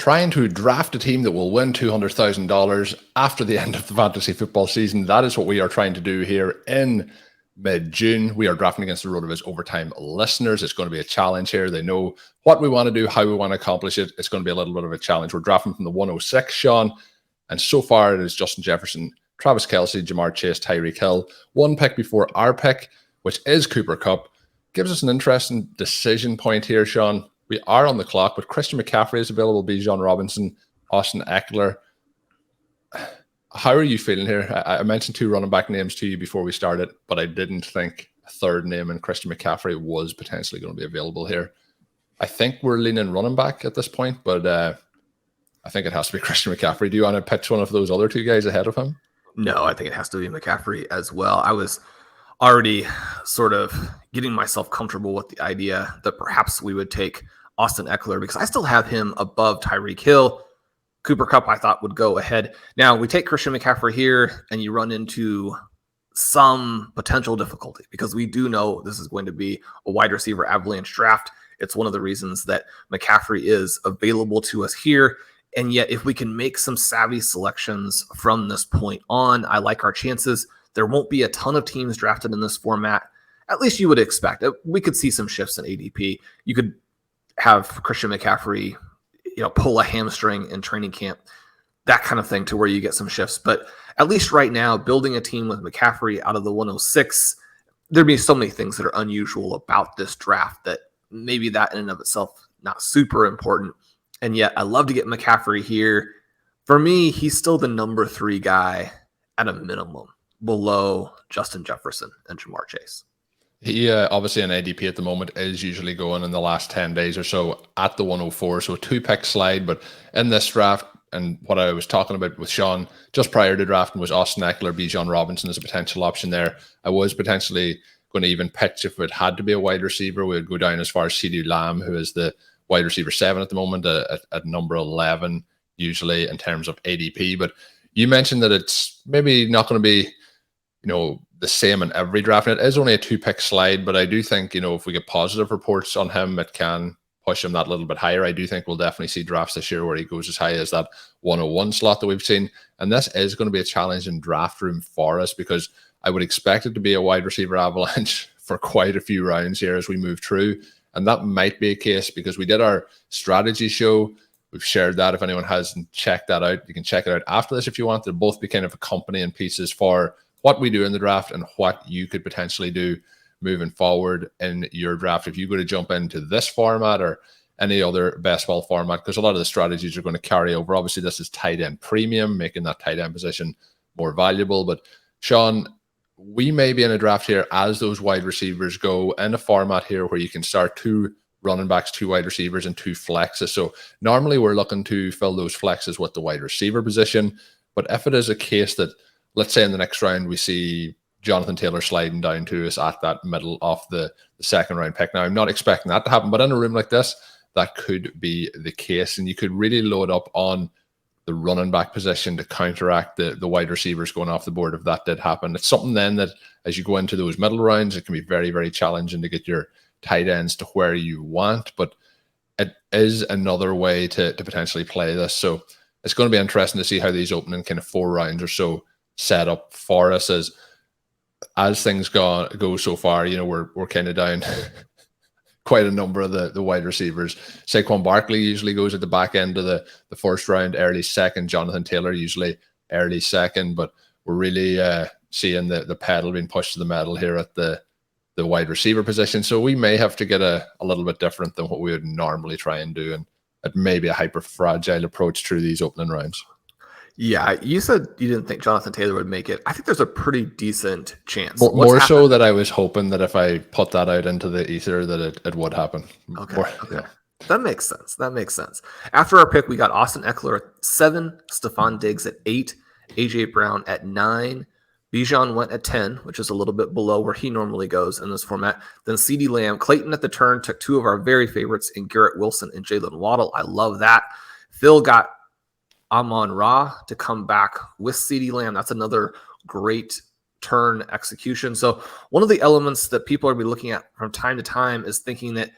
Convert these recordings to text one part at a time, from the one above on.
trying to draft a team that will win $200,000 after the end of the fantasy football season. That is what we are trying to do here in mid-June. We are drafting against the RotoViz Overtime listeners. It's going to be a challenge here. They know what we want to do, how we want to accomplish it. It's going to be a little bit of a challenge. We're drafting from the 106, Shawn, and so far it is Justin Jefferson, Travis Kelce, Jamar Chase, Tyreek Hill. One pick before our pick, which is Cooper Kupp. Gives us an interesting decision point here, Shawn. We are on the clock, but Christian McCaffrey is available, Bijan Robinson, Austin Eckler. How are you feeling here? I mentioned 2 running back names to you before we started, but I didn't think a third name in Christian McCaffrey was potentially going to be available here. I think we're leaning running back at this point, but I think it has to be Christian McCaffrey. Do you want to pitch one of those other 2 guys ahead of him? No, I think it has to be McCaffrey as well. I was already sort of getting myself comfortable with the idea that perhaps we would take Austin Eckler because I still have him above Tyreek Hill. Cooper Kupp, I thought, would go ahead. Now, we take Christian McCaffrey here, and you run into some potential difficulty because we do know this is going to be a wide receiver avalanche draft. It's one of the reasons that McCaffrey is available to us here. And yet, if we can make some savvy selections from this point on, I like our chances. There won't be a ton of teams drafted in this format. At least you would expect. We could see some shifts in ADP. You could have Christian McCaffrey pull a hamstring in training camp, that kind of thing to where you get some shifts. But at least right now, building a team with McCaffrey out of the 106, there'd be so many things that are unusual about this draft that maybe that in and of itself, not super important. And yet I love to get McCaffrey here. For me, he's still the number 3 guy at a minimum below Justin Jefferson and Jamar Chase. He obviously in ADP at the moment is usually going in the last 10 days or so at the 104. So a 2-pick slide. But in this draft, and what I was talking about with Shawn just prior to drafting was Austin Eckler, Bijan Robinson as a potential option there. I was potentially going to even pitch if it had to be a wide receiver. We would go down as far as CeeDee Lamb, who is the wide receiver 7 at the moment, at number 11, usually in terms of ADP. But you mentioned that it's maybe not going to be, the same in every draft. And it is only a 2-pick slide, but I do think, if we get positive reports on him, it can push him that little bit higher. I do think we'll definitely see drafts this year where he goes as high as that 101 slot that we've seen. And this is going to be a challenging draft room for us because I would expect it to be a wide receiver avalanche for quite a few rounds here as we move through. And that might be a case because we did our strategy show. We've shared that. If anyone hasn't checked that out, you can check it out after this if you want. They'll both be kind of accompanying pieces for what we do in the draft and what you could potentially do moving forward in your draft. If you go to jump into this format or any other best ball format, because a lot of the strategies are going to carry over. Obviously, this is tight end premium, making that tight end position more valuable. But Shawn, we may be in a draft here as those wide receivers go in a format here where you can start 2 running backs, 2 wide receivers, and 2 flexes. So normally we're looking to fill those flexes with the wide receiver position. But if it is a case that, let's say in the next round, we see Jonathan Taylor sliding down to us at that middle of the second round pick. Now, I'm not expecting that to happen, but in a room like this, that could be the case. And you could really load up on the running back position to counteract the wide receivers going off the board if that did happen. It's something then that as you go into those middle rounds, it can be very, very challenging to get your tight ends to where you want. But it is another way to potentially play this. So it's going to be interesting to see how these opening kind of 4 rounds or so set up for us as things go so far. We're kind of down quite a number of the wide receivers. Saquon Barkley usually goes at the back end of the first round, early second. Jonathan Taylor usually early second, but we're really seeing the pedal being pushed to the metal here at the wide receiver position. So we may have to get a little bit different than what we would normally try and do, and it may be a hyper fragile approach through these opening rounds. Yeah, you said you didn't think Jonathan Taylor would make it. I think there's a pretty decent chance. More so that I was hoping that if I put that out into the ether that it would happen. Okay. Yeah. That makes sense. After our pick, we got Austin Eckler at 7, Stephon Diggs at 8, A.J. Brown at 9, Bijan went at 10, which is a little bit below where he normally goes in this format. Then CeeDee Lamb, Clayton at the turn, took 2 of our very favorites in Garrett Wilson and Jalen Waddle. I love that. Phil got Amon-Ra to come back with CeeDee Lamb. That's another great turn execution. So one of the elements that people are be looking at from time to time is thinking that,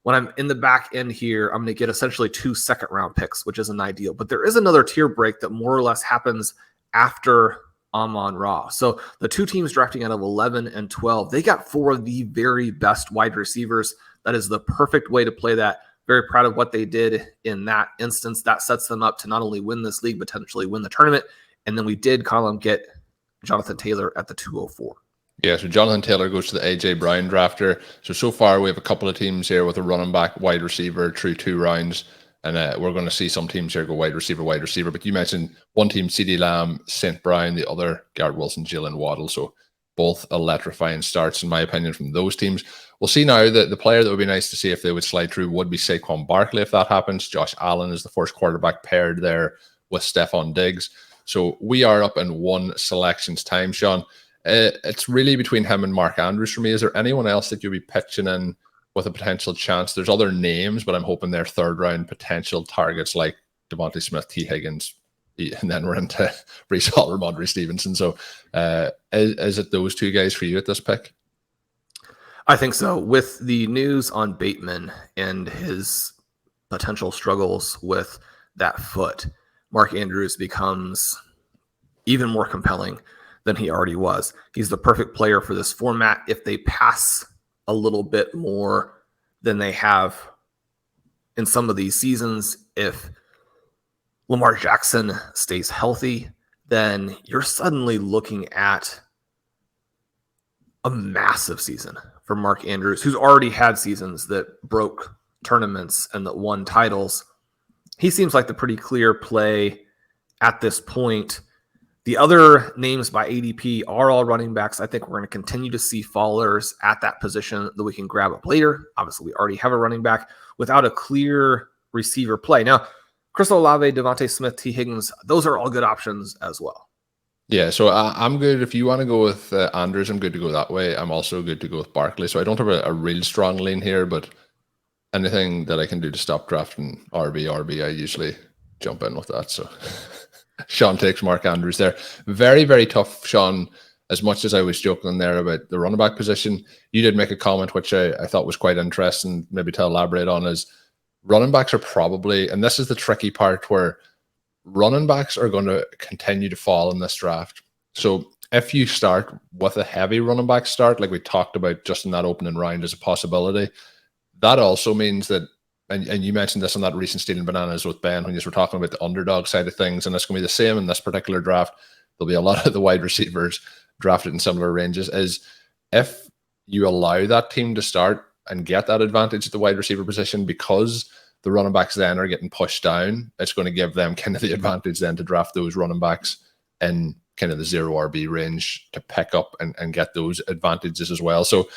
when I'm in the back end here, I'm going to get essentially 2 second-round picks, which isn't ideal. But there is another tier break that more or less happens after Amon-Ra. So the 2 teams drafting out of 11 and 12, they got 4 of the very best wide receivers. That is the perfect way to play that. Very proud of what they did in that instance. That sets them up to not only win this league, but potentially win the tournament. And then we did, Colm, get Jonathan Taylor at the 204. Yeah, so Jonathan Taylor goes to the A.J. Brown drafter. So far we have a couple of teams here with a running back, wide receiver through 2 rounds. And we're going to see some teams here go wide receiver. But you mentioned one team, CeeDee Lamb, St. Brown, the other, Garrett Wilson, Jalen Waddle. So both electrifying starts, in my opinion, from those teams. We'll see now that the player that would be nice to see if they would slide through would be Saquon Barkley if that happens. Josh Allen is the first quarterback paired there with Stephon Diggs. So we are up in 1 selection's time, Shawn. It's really between him and Mark Andrews for me. Is there anyone else that you'll be pitching in with a potential chance? There's other names, but I'm hoping they're 3rd round potential targets like Devontae Smith, T. Higgins, and then we're into Breece Hall, Ramondre Stevenson. So is it those 2 guys for you at this pick? I think so. With the news on Bateman and his potential struggles with that foot, Mark Andrews becomes even more compelling than he already was. He's the perfect player for this format. If they pass a little bit more than they have in some of these seasons, if Lamar Jackson stays healthy, then you're suddenly looking at a massive season for Mark Andrews, who's already had seasons that broke tournaments and that won titles. He seems like the pretty clear play at this point. The other names by ADP are all running backs. I think we're going to continue to see fallers at that position that we can grab up later. Obviously, we already have a running back without a clear receiver play. Now, Chris Olave, Devontae Smith, T. Higgins, those are all good options as well. Yeah, so I'm good. If you want to go with Andrews, I'm good to go that way. I'm also good to go with Barkley. So I don't have a real strong lean here, but anything that I can do to stop drafting RB, I usually jump in with that. So Shawn takes Mark Andrews there. Very, very tough, Shawn. As much as I was joking there about the running back position, you did make a comment which I thought was quite interesting, maybe to elaborate on, is running backs are probably, and this is the tricky part, where running backs are going to continue to fall in this draft. So if you start with a heavy running back start, like we talked about just in that opening round as a possibility, that also means that, and you mentioned this on that recent Stealing Bananas with Ben when you were talking about the underdog side of things, and it's going to be the same in this particular draft. There'll be a lot of the wide receivers drafted in similar ranges. Is if you allow that team to start and get that advantage at the wide receiver position, because the running backs then are getting pushed down, it's going to give them kind of the advantage then to draft those running backs in kind of the 0 RB range to pick up and get those advantages as well. So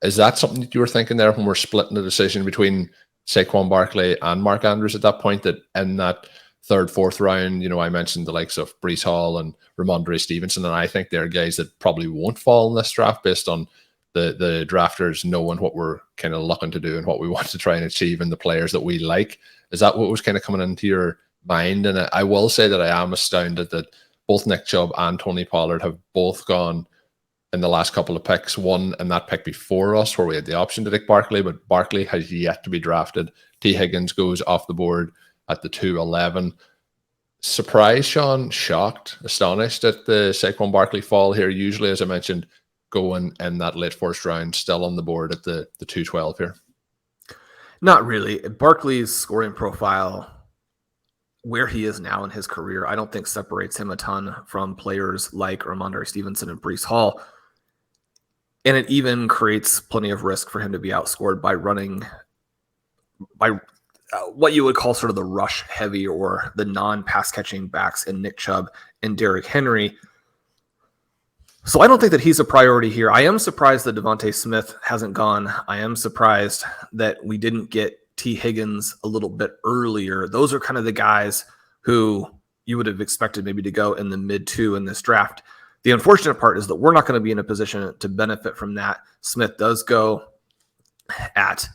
is that something that you were thinking there when we're splitting the decision between Saquon Barkley and Mark Andrews at that point, that in that 3rd, 4th round, I mentioned the likes of Breece Hall and Ramondre Stevenson, and I think they're guys that probably won't fall in this draft based on the drafters knowing what we're kind of looking to do and what we want to try and achieve and the players that we like. Is that what was kind of coming into your mind? And I will say that I am astounded that both Nick Chubb and Tony Pollard have both gone in the last couple of picks, one in that pick before us where we had the option to take Barkley, but Barkley has yet to be drafted. T. Higgins goes off the board at the 211. Surprised, Shawn? Shocked? Astonished at the Saquon Barkley fall here? Usually, as I mentioned, going in that late 1st round, still on the board at the 212 here. Not really. Barkley's scoring profile, where he is now in his career, I don't think separates him a ton from players like Ramondre Stevenson and Breece Hall. And it even creates plenty of risk for him to be outscored by running by what you would call sort of the rush heavy or the non-pass catching backs in Nick Chubb and Derrick Henry. So I don't think that he's a priority here. I am surprised that Devontae Smith hasn't gone. I am surprised that we didn't get T. Higgins a little bit earlier. Those are kind of the guys who you would have expected maybe to go in the mid-2 in this draft. The unfortunate part is that we're not going to be in a position to benefit from that. Smith does go at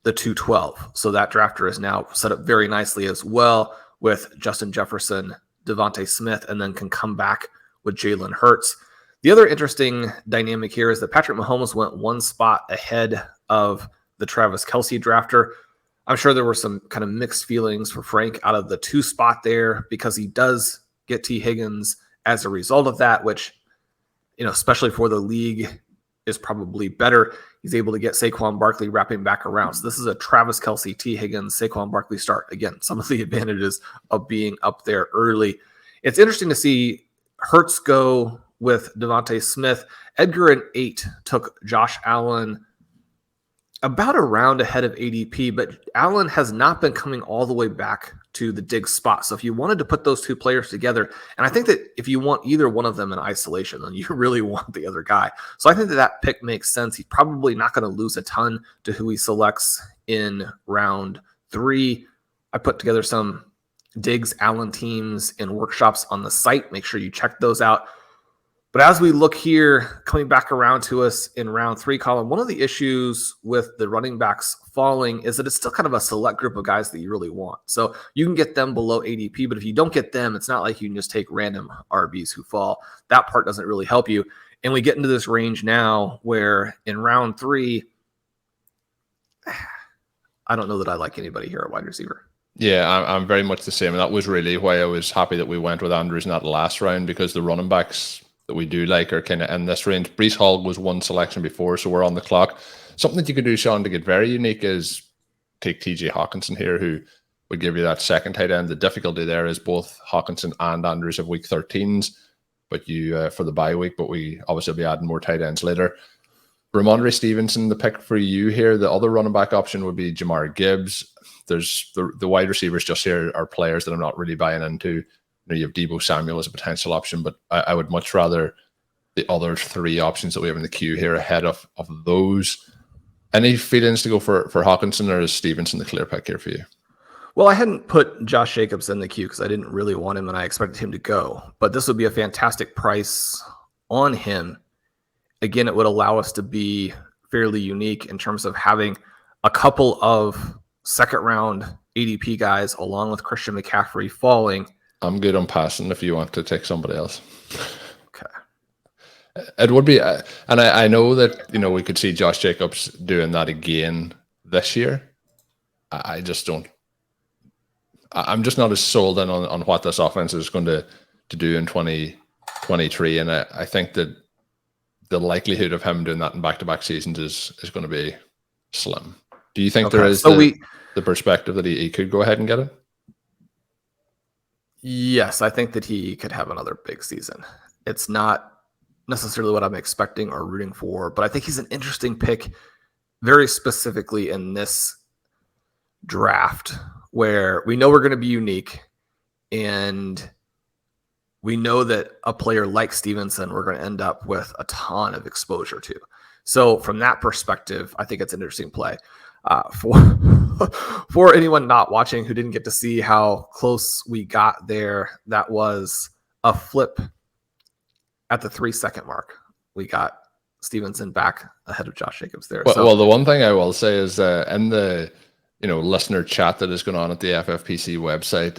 the 212. So that drafter is now set up very nicely as well with Justin Jefferson, Devontae Smith, and then can come back with Jalen Hurts. The other interesting dynamic here is that Patrick Mahomes went 1 spot ahead of the Travis Kelce drafter. I'm sure there were some kind of mixed feelings for Frank out of the 2 spot there because he does get T. Higgins as a result of that, which, especially for the league, is probably better. He's able to get Saquon Barkley wrapping back around. So this is a Travis Kelce, T. Higgins, Saquon Barkley start. Again, some of the advantages of being up there early. It's interesting to see Hurts go with Devontae Smith. Edgar in 8 took Josh Allen about a round ahead of ADP, but Allen has not been coming all the way back to the Diggs spot. So if you wanted to put those 2 players together, and I think that if you want either one of them in isolation, then you really want the other guy. So I think that pick makes sense. He's probably not going to lose a ton to who he selects in round 3. I put together some Diggs Allen teams and workshops on the site. Make sure you check those out. But as we look here, coming back around to us in round 3, Colm, one of the issues with the running backs falling is that it's still kind of a select group of guys that you really want. So you can get them below ADP, but if you don't get them, it's not like you can just take random RBs who fall. That part doesn't really help you. And we get into this range now where in round 3, I don't know that I like anybody here at wide receiver. Yeah, I'm very much the same. And that was really why I was happy that we went with Andrews in that last round, because the running backs that we do like are kind of in this range. Breece Hall was 1 selection before, so we're on the clock. Something that you could do, Shawn, to get very unique is take TJ Hawkinson here, who would give you that second tight end. The difficulty there is both Hawkinson and Andrews have week 13s, but you for the bye week, but we obviously will be adding more tight ends later. Ramondre Stevenson, the pick for you here. The other running back option would be Jamar Gibbs. There's the wide receivers just here are players that I'm not really buying into. You have Deebo Samuel as a potential option, but I would much rather the other 3 options that we have in the queue here ahead of those. Any feelings to go for Hawkinson, or is Stevenson the clear pick here for you? Well, I hadn't put Josh Jacobs in the queue because I didn't really want him and I expected him to go. But this would be a fantastic price on him. Again, it would allow us to be fairly unique in terms of having a couple of second-round ADP guys along with Christian McCaffrey falling. I'm good on passing if you want to take somebody else. Okay. It would be, and I know that, we could see Josh Jacobs doing that again this year. I just don't, I'm just not as sold in on what this offense is going to do in 2023. And I think that the likelihood of him doing that in back-to-back seasons is going to be slim. Do you think there is the perspective that he could go ahead and get it? Yes, I think that he could have another big season. It's not necessarily what I'm expecting or rooting for, but I think he's an interesting pick very specifically in this draft where we know we're going to be unique and we know that a player like Stevenson we're going to end up with a ton of exposure to. So from that perspective, I think it's an interesting play. For anyone not watching who didn't get to see how close we got there, that was a flip at the 3-second mark. We got Stevenson back ahead of Josh Jacobs there. Well, the one thing I will say is in the listener chat that is going on at the FFPC website,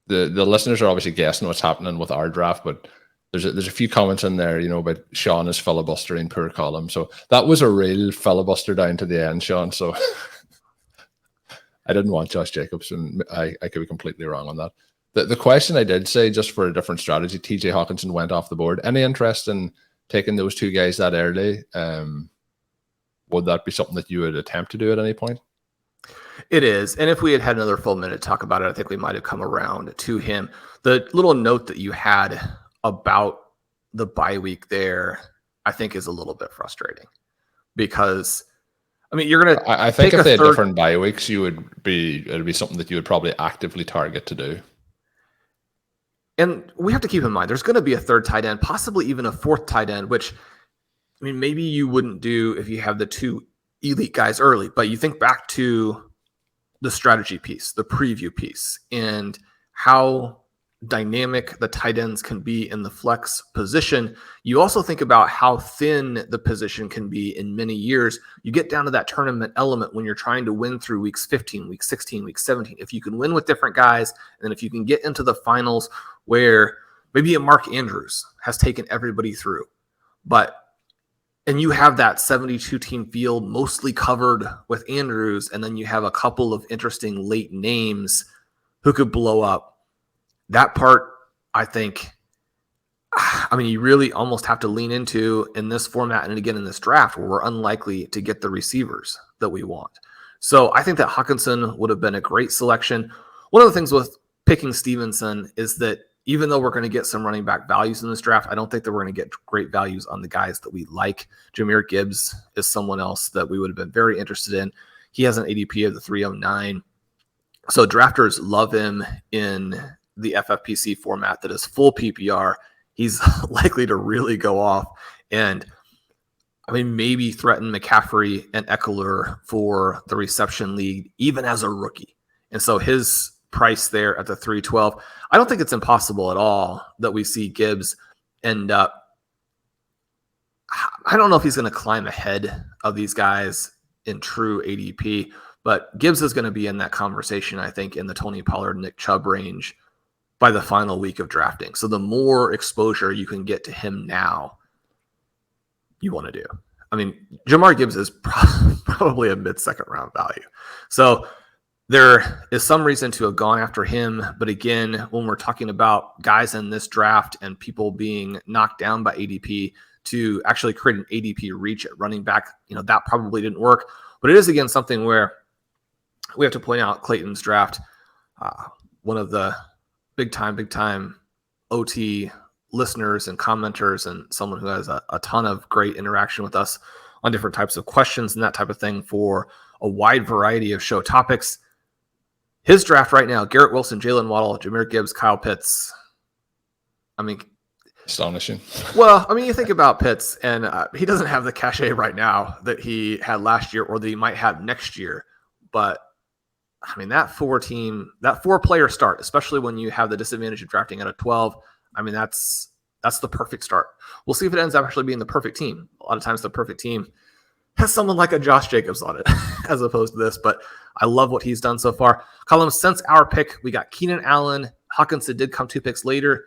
the listeners are obviously guessing what's happening with our draft, but there's a few comments in there, about Shawn is filibustering per Colm. So that was a real filibuster down to the end, Shawn. So I didn't want Josh Jacobs, and I could be completely wrong on that. The question I did say, just for a different strategy, TJ Hawkinson went off the board. Any interest in taking those 2 guys that early? Would that be something that you would attempt to do at any point? It is. And if we had another full minute to talk about it, I think we might have come around to him. The little note that you had about the bye week there, I think is a little bit frustrating because, you're going to, I think if they had different bye weeks, it'd be something that you would probably actively target to do. And we have to keep in mind, there's going to be a 3rd tight end, possibly even a 4th tight end, which, maybe you wouldn't do if you have the 2 elite guys early, but you think back to the strategy piece, the preview piece, and how dynamic the tight ends can be in the flex position. You also think about how thin the position can be in many years. You get down to that tournament element when you're trying to win through weeks 15, week 16, week 17. If you can win with different guys, and then if you can get into the finals where maybe a Mark Andrews has taken everybody through, but And you have that 72 team field mostly covered with Andrews, and then you have a couple of interesting late names who could blow up. That part, I think, you really almost have to lean into in this format and again in this draft where we're unlikely to get the receivers that we want. So I think that Hawkinson would have been a great selection. One of the things with picking Stevenson is that even though we're going to get some running back values in this draft, I don't think that we're going to get great values on the guys that we like. Jahmyr Gibbs is someone else that we would have been very interested in. He has an ADP of the 309. So drafters love him in the FFPC format that is full PPR. He's likely to really go off and maybe threaten McCaffrey and Eckler for the reception lead, even as a rookie. And so his price there at the 312, I don't think it's impossible at all that we see Gibbs end up. I don't know if he's going to climb ahead of these guys in true ADP, but Gibbs is going to be in that conversation, I think, in the Tony Pollard, Nick Chubb range by the final week of drafting. So the more exposure you can get to him now, you want to do. Jahmyr Gibbs is probably a mid-second round value. So there is some reason to have gone after him. But again, when we're talking about guys in this draft and people being knocked down by ADP to actually create an ADP reach at running back, that probably didn't work. But it is, again, something where we have to point out Clayton's draft. One of the big time OT listeners and commenters, and someone who has a ton of great interaction with us on different types of questions and that type of thing for a wide variety of show topics. His draft right now: Garrett Wilson, Jalen Waddle, Jahmyr Gibbs, Kyle Pitts. Astonishing. Well, you think about Pitts, and he doesn't have the cachet right now that he had last year or that he might have next year. But that 4-player start, especially when you have the disadvantage of drafting at a 12, that's the perfect start. We'll see if it ends up actually being the perfect team. A lot of times the perfect team has someone like a Josh Jacobs on it as opposed to this, but I love what he's done so far. Colm, since our pick, we got Keenan Allen. Hawkinson did come 2 picks later.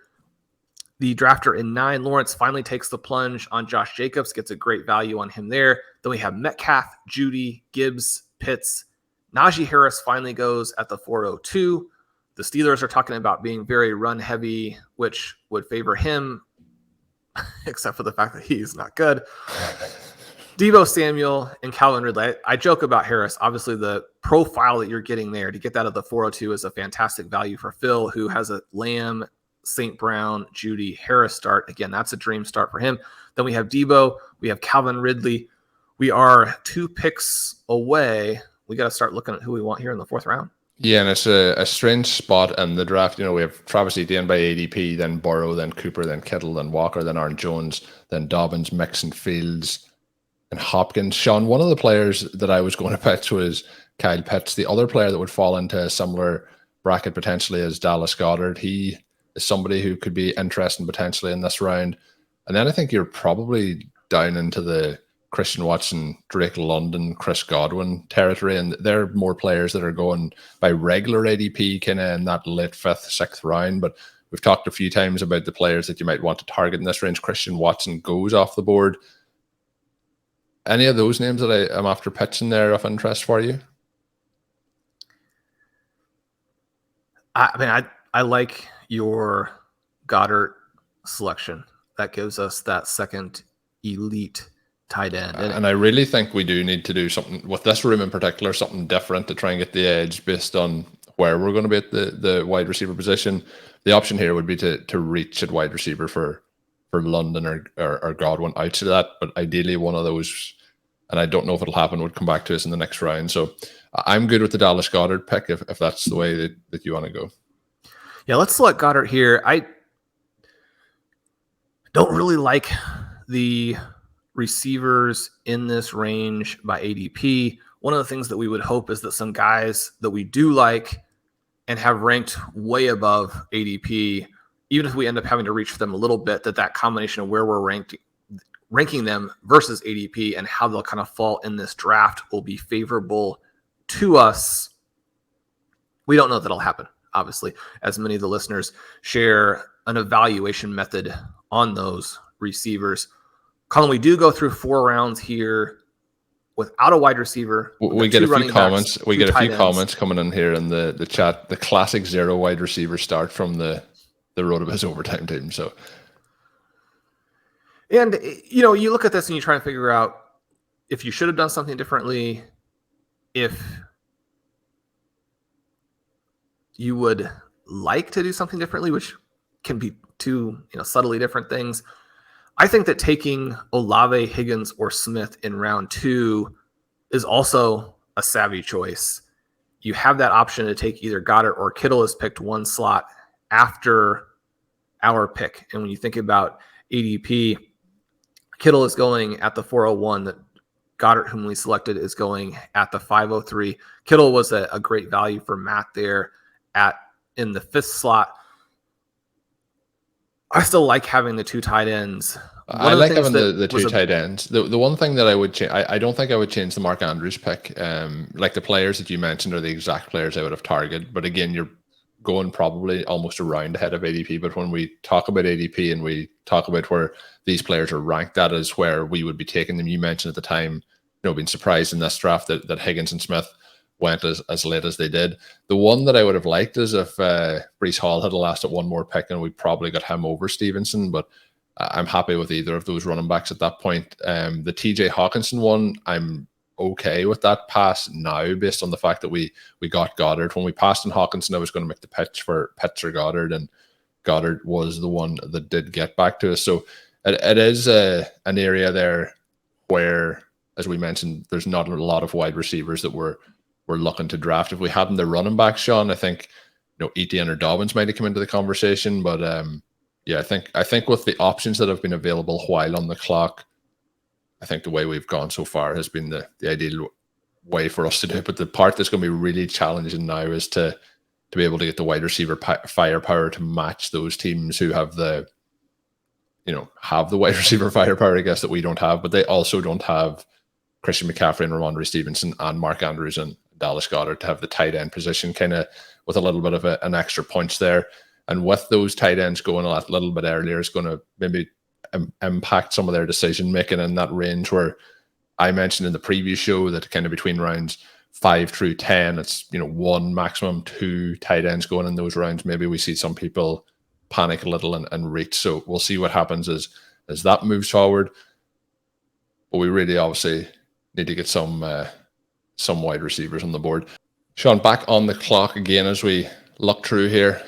The drafter in 9, Lawrence, finally takes the plunge on Josh Jacobs, gets a great value on him there. Then we have Metcalf, Judy, Gibbs, Pitts. Najee Harris finally goes at the 402. The Steelers are talking about being very run heavy, which would favor him, except for the fact that he's not good. Deebo Samuel and Calvin Ridley. I joke about Harris. Obviously, the profile that you're getting there to get that at the 402 is a fantastic value for Phil, who has a Lamb, St. Brown, Judy, Harris start. Again, that's a dream start for him. Then we have Deebo. We have Calvin Ridley. We are 2 picks away. We got to start looking at who we want here in the 4th round. Yeah, and it's a strange spot in the draft. We have Travis Etienne by ADP, then Burrow, then Cooper, then Kittle, then Walker, then Aaron Jones, then Dobbins, Mixon, Fields, and Hopkins. Shawn, one of the players that I was going to pitch was Kyle Pitts. The other player that would fall into a similar bracket potentially is Dallas Goedert. He is somebody who could be interesting potentially in this round. And then I think you're probably down into the Christian Watson, Drake London, Chris Godwin territory, and there are more players that are going by regular ADP kind of in that late 5th, 6th round. But we've talked a few times about the players that you might want to target in this range. Christian Watson goes off the board. Any of those names that I am after pitching there of interest for you? I like your Goedert selection. That gives us that second elite tight end. And I really think we do need to do something with this room in particular, something different to try and get the edge based on where we're going to be at the wide receiver position. The option here would be to reach at wide receiver for London or Godwin outside of that, but ideally one of those, and I don't know if it'll happen, would come back to us in the next round. So I'm good with the Dallas Goedert pick if that's the way that you want to go. Yeah, let's select Goedert here. I don't really like the receivers in this range by ADP. One of the things that we would hope is that some guys that we do like and have ranked way above ADP, even if we end up having to reach for them a little bit, that combination of where we're ranking them versus ADP and how they'll kind of fall in this draft will be favorable to us. We don't know that'll happen, obviously, as many of the listeners share an evaluation method on those receivers. Colin, we do go through 4 rounds here without a wide receiver. We get a few comments. We get a few comments coming in here in the chat. The classic 0 wide receiver start from the RotoViz Overtime team. So, and you look at this and you try to figure out if you should have done something differently, if you would like to do something differently, which can be two subtly different things. I think that taking Olave, Higgins, or Smith in round 2 is also a savvy choice. You have that option to take either Goedert or Kittle is picked one slot after our pick. And when you think about ADP, Kittle is going at the 401. That Goedert, whom we selected, is going at the 503. Kittle was a great value for Matt there in the 5th slot. I still like having the 2 tight ends. I like having the 2 tight ends. The one thing that I would change, I don't think I would change the Mark Andrews pick. Like the players that you mentioned are the exact players I would have targeted. But again, you're going probably almost a round ahead of ADP. But when we talk about ADP and we talk about where these players are ranked, that is where we would be taking them. You mentioned at the time, being surprised in this draft that Higgins and Smith went as late as they did. The one that I would have liked is if Breece Hall had lasted one more pick and we probably got him over Stevenson, but I'm happy with either of those running backs at that point. The TJ Hawkinson one, I'm okay with that pass now based on the fact that we got Goedert. When we passed on Hawkinson, I was going to make the pitch for Goedert, and Goedert was the one that did get back to us. So it is an area there where, as we mentioned, there's not a lot of wide receivers that we're looking to draft. If we hadn't the running back, Shawn, I think Etienne or Dobbins might have come into the conversation. But yeah, I think with the options that have been available while on the clock, I think the way we've gone so far has been the ideal way for us to do it. But the part that's going to be really challenging now is to be able to get the wide receiver firepower to match those teams who have the wide receiver firepower, I guess, that we don't have, but they also don't have Christian McCaffrey and Ramondre Stevenson and Mark Andrews and Dallas Goedert to have the tight end position kind of with a little bit of an extra punch there. And with those tight ends going a little bit earlier, it's going to maybe impact some of their decision making in that range where I mentioned in the previous show that kind of between rounds 5 through 10, it's 1 maximum 2 tight ends going in those rounds. Maybe we see some people panic a little and reach. So we'll see what happens as that moves forward. But we really obviously need to get some wide receivers on the board. Shawn, back on the clock again as we look through here.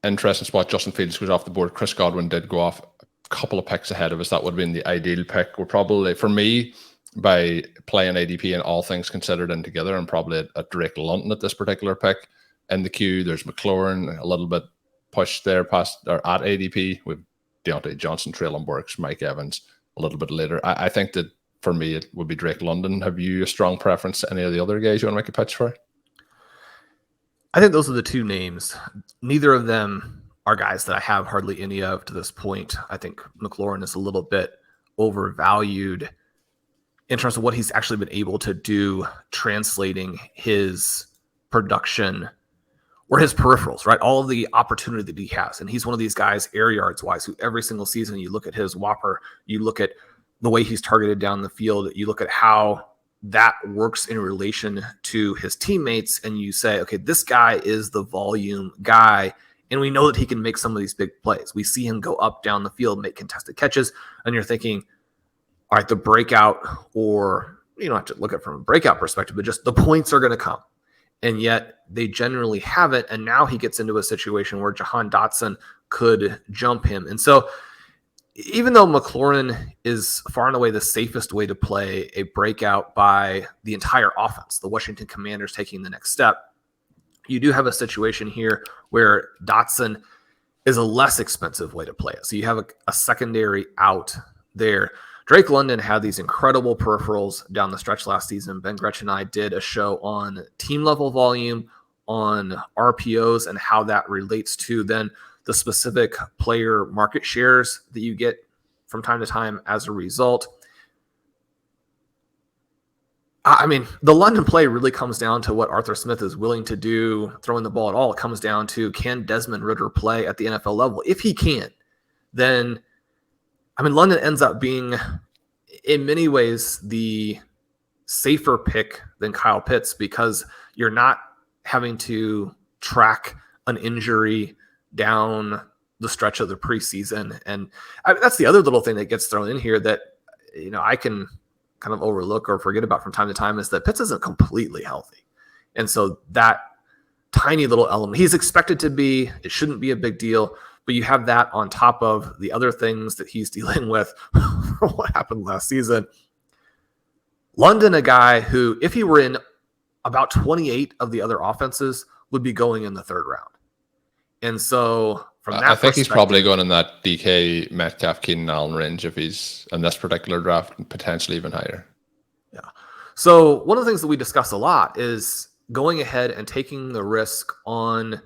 Interesting spot. Justin Fields goes off the board. Chris Godwin did go off a couple of picks ahead of us. That would have been the ideal pick. We're probably, for me, by playing ADP and all things considered in together, I'm probably at Drake London at this particular pick. In the queue, there's McLaurin, a little bit pushed there past or at ADP with Deontay Johnson, Treylon Burks, Mike Evans a little bit later. I think that for me, it would be Drake London. Have you a strong preference to any of the other guys you want to make a pitch for? I think those are the 2 names. Neither of them are guys that I have hardly any of to this point. I think McLaurin is a little bit overvalued in terms of what he's actually been able to do, translating his production or his peripherals, right? All of the opportunity that he has. And he's one of these guys, air yards wise, who every single season you look at his whopper, you look at the way he's targeted down the field, you look at how that works in relation to his teammates, and you say, okay, this guy is the volume guy, and we know that he can make some of these big plays. We see him go up down the field, make contested catches, and you're thinking, all right, the breakout, or you don't have to look at it from a breakout perspective, but just the points are going to come. And yet they generally haven't, and now he gets into a situation where Jahan Dotson could jump him. And so even though McLaurin is far and away the safest way to play a breakout by the entire offense, the Washington Commanders taking the next step, you do have a situation here where Dotson is a less expensive way to play it. So you have a secondary out there. Drake London had these incredible peripherals down the stretch last season. Ben Gretchen and I did a show on team level volume, on RPOs, and how that relates to then the specific player market shares that you get from time to time as a result. I mean, the London play really comes down to what Arthur Smith is willing to do throwing the ball at all. It comes down to, can Desmond Ridder play at the NFL level? If he can, then I mean, London ends up being, in many ways, the safer pick than Kyle Pitts because you're not having to track an injury down the stretch of the preseason. And that's the other little thing that gets thrown in here that, I can kind of overlook or forget about from time to time is that Pitts isn't completely healthy. And so that tiny little element, he's expected to be, it shouldn't be a big deal, but you have that on top of the other things that he's dealing with from what happened last season. London, a guy who, if he were in about 28 of the other offenses, would be going in the third round. And so from that I think he's probably going in that DK, Metcalf, Keenan Allen range if he's in this particular draft, potentially even higher. Yeah. So one of the things that we discuss a lot is going ahead and taking the risk on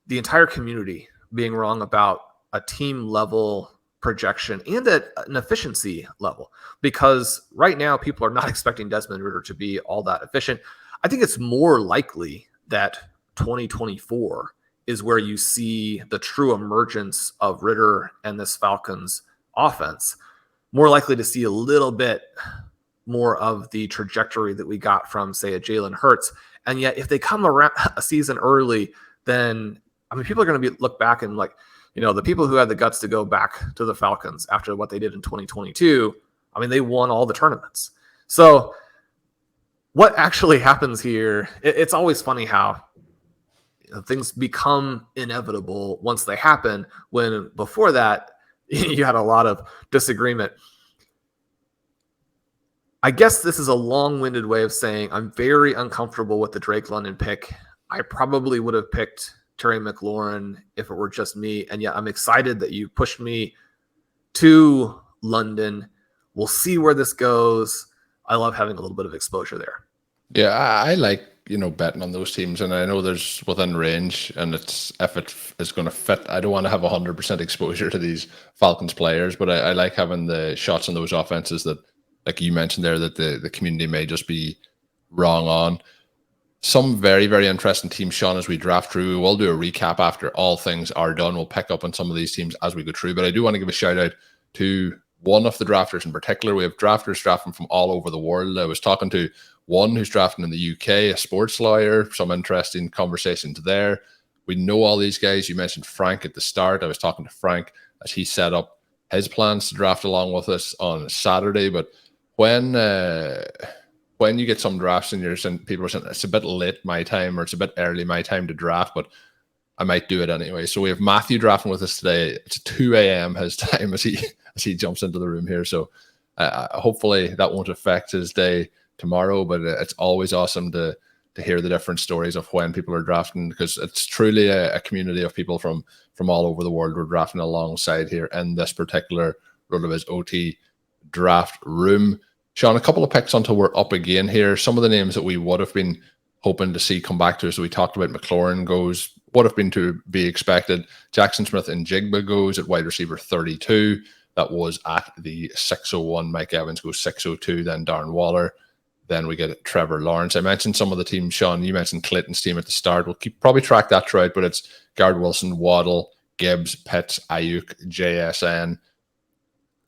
the entire community being wrong about a team level projection and at an efficiency level, because right now people are not expecting Desmond Ridder to be all that efficient. I think it's more likely that 2024 is where you see the true emergence of Ridder and this Falcons offense. More likely to see a little bit more of the trajectory that we got from, say, a Jalen Hurts. And yet if they come around a season early, then people are going to look back and the people who had the guts to go back to the Falcons after what they did in 2022, they won all the tournaments. So what actually happens here, it's always funny how things become inevitable once they happen, when before that you had a lot of disagreement. I guess this is a long-winded way of saying I'm very uncomfortable with the Drake London pick. I probably would have picked Terry McLaurin if it were just me. And yet I'm excited that you pushed me to London. We'll see where this goes. I love having a little bit of exposure there. Yeah, I like, betting on those teams. And I know there's within range, and it's if it is going to fit. I don't want to have 100% exposure to these Falcons players, but I like having the shots on those offenses that, like you mentioned there, that the community may just be wrong on. Some very, very interesting teams, Shawn, as we draft through. We'll do a recap after all things are done. We'll pick up on some of these teams as we go through. But I do want to give a shout out to one of the drafters in particular. We have drafters drafting from all over the world. I was talking to one who's drafting in the UK, a sports lawyer, some interesting conversations there. We know all these guys. You mentioned Frank at the start. I was talking to Frank as he set up his plans to draft along with us on Saturday. But when you get some drafts and people are saying it's a bit late my time or it's a bit early my time to draft, but I might do it anyway. So we have Matthew drafting with us today. It's 2 a.m. his time as he jumps into the room here. So hopefully that won't affect his day tomorrow, but it's always awesome to hear the different stories of when people are drafting, because it's truly a community of people from all over the world we're drafting alongside here in this particular RotoViz OT draft room. Shawn, a couple of picks until we're up again here. Some of the names that we would have been hoping to see come back to us. We talked about McLaurin goes, would have been to be expected. Jackson Smith and Jigba goes at wide receiver 32. That was at the 601. Mike Evans goes 602. Then Darren Waller. Then we get Trevor Lawrence. I mentioned some of the teams, Shawn. You mentioned Clayton's team at the start. We'll probably track that throughout, but it's Garrett Wilson, Waddle, Gibbs, Pitts, Ayuk, JSN.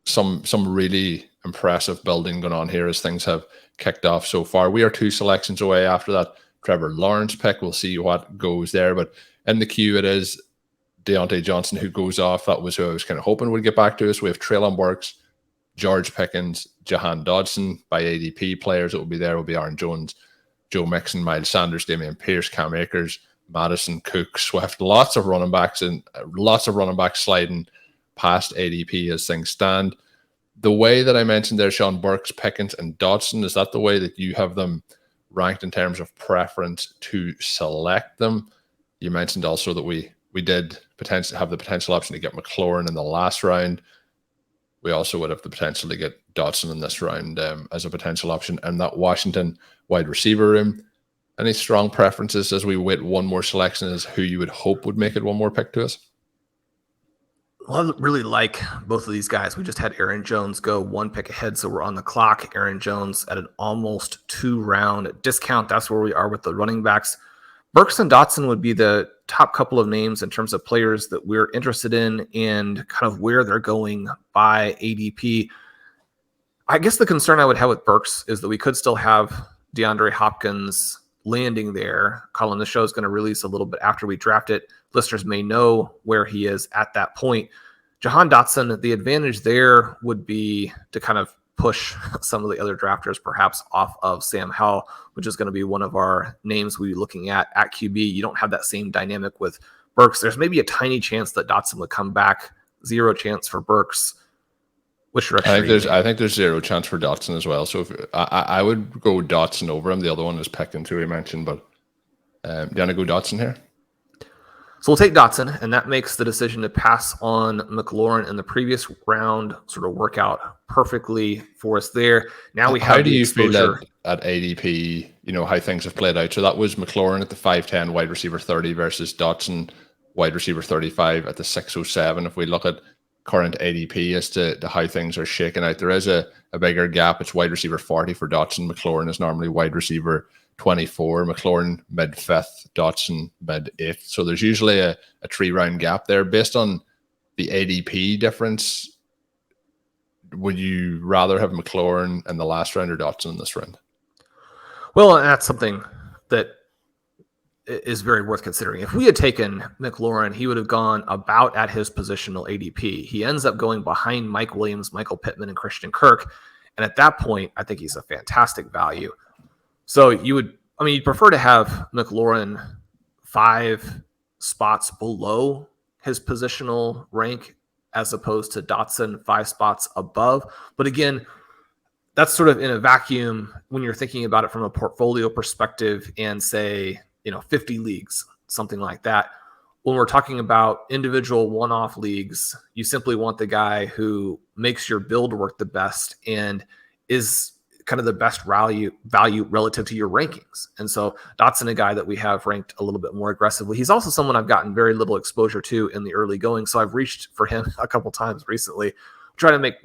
Some really impressive building going on here as things have kicked off so far. We are 2 selections away after that Trevor Lawrence pick. We'll see what goes there. But in the queue, it is Deontay Johnson who goes off. That was who I was kind of hoping would get back to us. We have Treylon Burks, George Pickens, Jahan Dodson. By ADP players that will be there will be Aaron Jones, Joe Mixon, Miles Sanders, Damian Pierce, Cam Akers, Madison, Cook, Swift. Lots of running backs sliding past ADP as things stand. The way that I mentioned there, Shawn, Burks, Pickens, and Dodson, is that the way that you have them ranked in terms of preference to select them? You mentioned also that we did potentially have the potential option to get McLaurin in the last round. We also would have the potential to get Dodson in this round as a potential option. And that Washington wide receiver room, any strong preferences as we wait one more selection as who you would hope would make it one more pick to us? Well, I really like both of these guys. We just had Aaron Jones go 1 pick ahead, so we're on the clock. Aaron Jones at an almost 2-round discount. That's where we are with the running backs. Burks and Dotson would be the top couple of names in terms of players that we're interested in and kind of where they're going by ADP. I guess the concern I would have with Burks is that we could still have DeAndre Hopkins landing there. Colin, the show is going to release a little bit after we draft it. Listeners may know where he is at that point. Jahan Dotson, the advantage there would be to kind of push some of the other drafters perhaps off of Sam Howell, which is going to be one of our names we'll be looking at QB. You don't have that same dynamic with Burks. There's maybe a tiny chance that Dotson would come back. Zero chance for Burks. Which direction? I think there's zero chance for Dotson as well. So if I would go Dotson over him. The other one is Pickens, who we mentioned, but do you want to go Dotson here? So we'll take Dotson, and that makes the decision to pass on McLaurin in the previous round sort of work out perfectly for us there. Now we have the exposure. How do you feel at ADP, how things have played out? So that was McLaurin at the 5'10", wide receiver 30 versus Dotson, wide receiver 35 at the 607. If we look at current ADP as to how things are shaking out, there is a bigger gap. It's wide receiver 40 for Dotson. McLaurin is normally wide receiver 24, McLaurin mid-5th, Dotson mid-8th. So there's usually a 3-round gap there. Based on the ADP difference, would you rather have McLaurin in the last round or Dotson in this round? Well, that's something that is very worth considering. If we had taken McLaurin, he would have gone about at his positional ADP. He ends up going behind Mike Williams, Michael Pittman, and Christian Kirk. And at that point, I think he's a fantastic value. So you'd prefer to have McLaurin 5 spots below his positional rank as opposed to Dotson 5 spots above. But again, that's sort of in a vacuum when you're thinking about it from a portfolio perspective and say, 50 leagues, something like that. When we're talking about individual one-off leagues, you simply want the guy who makes your build work the best and is kind of the best value relative to your rankings. And so Dotson, a guy that we have ranked a little bit more aggressively. He's also someone I've gotten very little exposure to in the early going. So I've reached for him a couple times recently, trying to make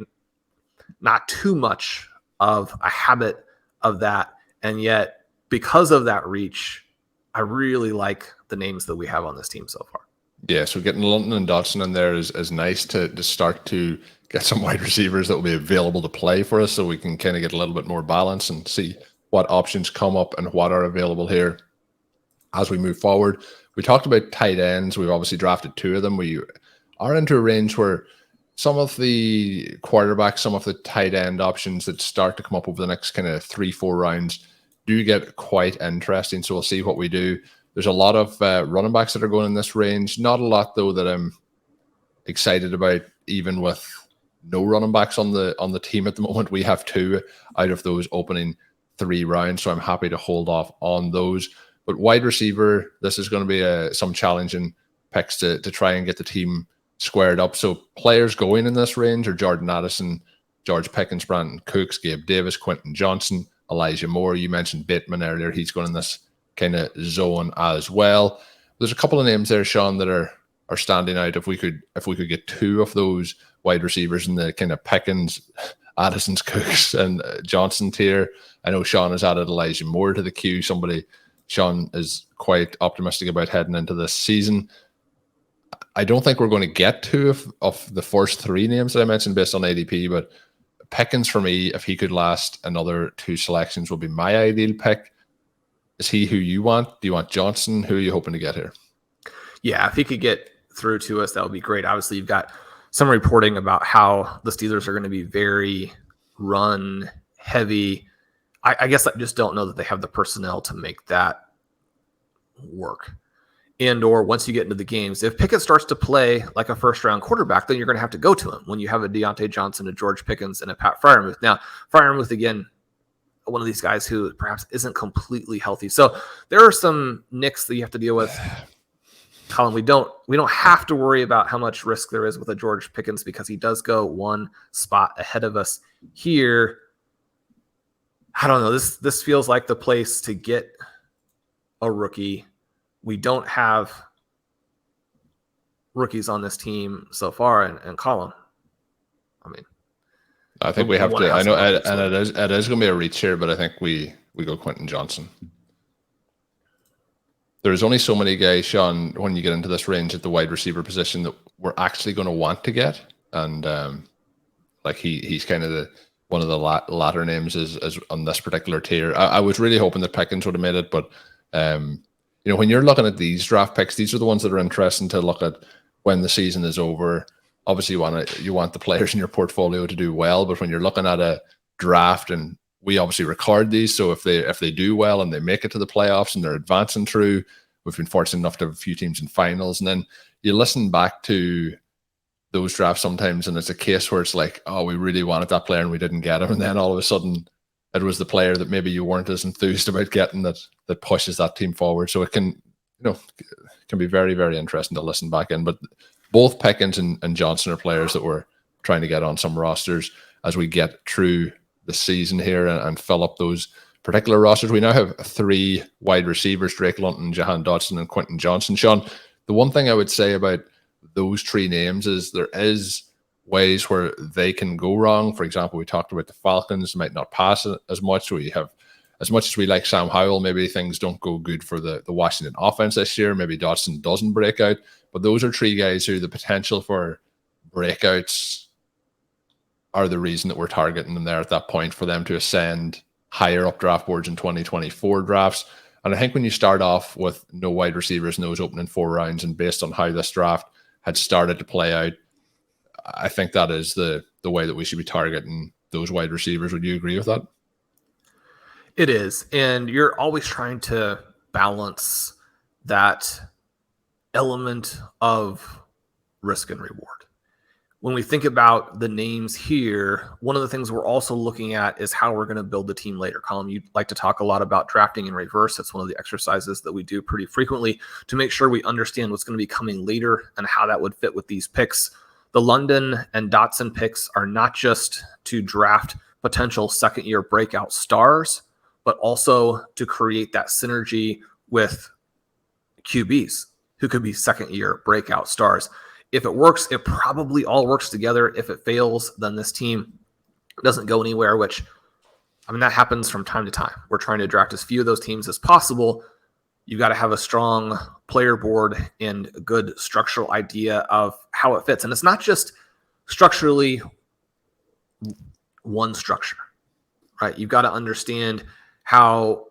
not too much of a habit of that. And yet because of that reach, I really like the names that we have on this team so far. Yeah, so getting London and Dotson in there is nice to start to get some wide receivers that will be available to play for us so we can kind of get a little bit more balance and see what options come up and what are available here as we move forward. We talked about tight ends. We've obviously drafted 2 of them. We are into a range where some of the quarterbacks, some of the tight end options that start to come up over the next kind of 3-4 rounds do get quite interesting. So we'll see what we do. There's a lot of running backs that are going in this range. Not a lot, though, that I'm excited about, even with no running backs on the team at the moment. We have 2 out of those opening 3 rounds, so I'm happy to hold off on those. But wide receiver, this is going to be some challenging picks to try and get the team squared up. So players going in this range are Jordan Addison, George Pickens, Brandon Cooks, Gabe Davis, Quentin Johnson, Elijah Moore. You mentioned Bateman earlier. He's going in this kind of zone as well. There's a couple of names there, Shawn, that are standing out. If we could get 2 of those wide receivers in the kind of Pickens, Addison's, Cooks, and Johnson tier. I know Shawn has added Elijah Moore to the queue. Somebody Shawn is quite optimistic about heading into this season. I don't think we're going to get 2 of the first 3 names that I mentioned based on ADP, but Pickens for me, if he could last another 2 selections, would be my ideal pick. Is he who you want? Do you want Johnson? Who are you hoping to get here? Yeah, if he could get through to us, that would be great. Obviously, you've got some reporting about how the Steelers are going to be very run heavy. I guess I just don't know that they have the personnel to make that work. And or once you get into the games, if Pickett starts to play like a first-round quarterback, then you're going to have to go to him when you have a Deontay Johnson, a George Pickens, and a Pat Freiermuth. Now, Freiermuth, again, one of these guys who perhaps isn't completely healthy. So there are some nicks that you have to deal with. Colin, we don't have to worry about how much risk there is with a George Pickens because he does go 1 spot ahead of us here. I don't know. This feels like the place to get a rookie. We don't have rookies on this team so far, and Colm. I think we have to. I know, and it is going to be a reach here, but I think we go Quentin Johnson. there's only so many guys, Shawn, when you get into this range at the wide receiver position that we're actually going to want to get. And like he's kind of one of the latter names is on this particular tier. I was really hoping that Pickens would have made it, but when you're looking at these draft picks, these are the ones that are interesting to look at when the season is over. Obviously, you want the players in your portfolio to do well, but when you're looking at a draft, and we obviously record these, so if they do well and they make it to the playoffs and they're advancing through, we've been fortunate enough to have a few teams in finals, and then you listen back to those drafts sometimes, and it's a case where it's like, oh, we really wanted that player and we didn't get him, and then all of a sudden it was the player that maybe you weren't as enthused about getting that pushes that team forward. So it can be very, very interesting to listen back in. But both Pickens and Johnson are players that we're trying to get on some rosters as we get through the season here and fill up those particular rosters. We now have 3 wide receivers: Drake London, Jahan Dotson, and Quentin Johnson. Shawn, the one thing I would say about those 3 names is there is ways where they can go wrong. For example, we talked about the Falcons might not pass as much. We have, as much as we like Sam Howell, maybe things don't go good for the Washington offense this year. Maybe Dotson doesn't break out. But those are 3 guys who the potential for breakouts are the reason that we're targeting them there at that point, for them to ascend higher up draft boards in 2024 drafts. And I think when you start off with no wide receivers in those opening 4 rounds, and based on how this draft had started to play out, I think that is the way that we should be targeting those wide receivers. Would you agree with that? It is. And you're always trying to balance that element of risk and reward. When we think about the names here, one of the things we're also looking at is how we're going to build the team later. Colm, you like to talk a lot about drafting in reverse. It's one of the exercises that we do pretty frequently to make sure we understand what's going to be coming later and how that would fit with these picks. The London and Dotson picks are not just to draft potential second-year breakout stars, but also to create that synergy with QBs who could be second-year breakout stars. If it works, it probably all works together. If it fails, then this team doesn't go anywhere, which, that happens from time to time. We're trying to draft as few of those teams as possible. You've got to have a strong player board and a good structural idea of how it fits. And it's not just structurally one structure, right? You've got to understand how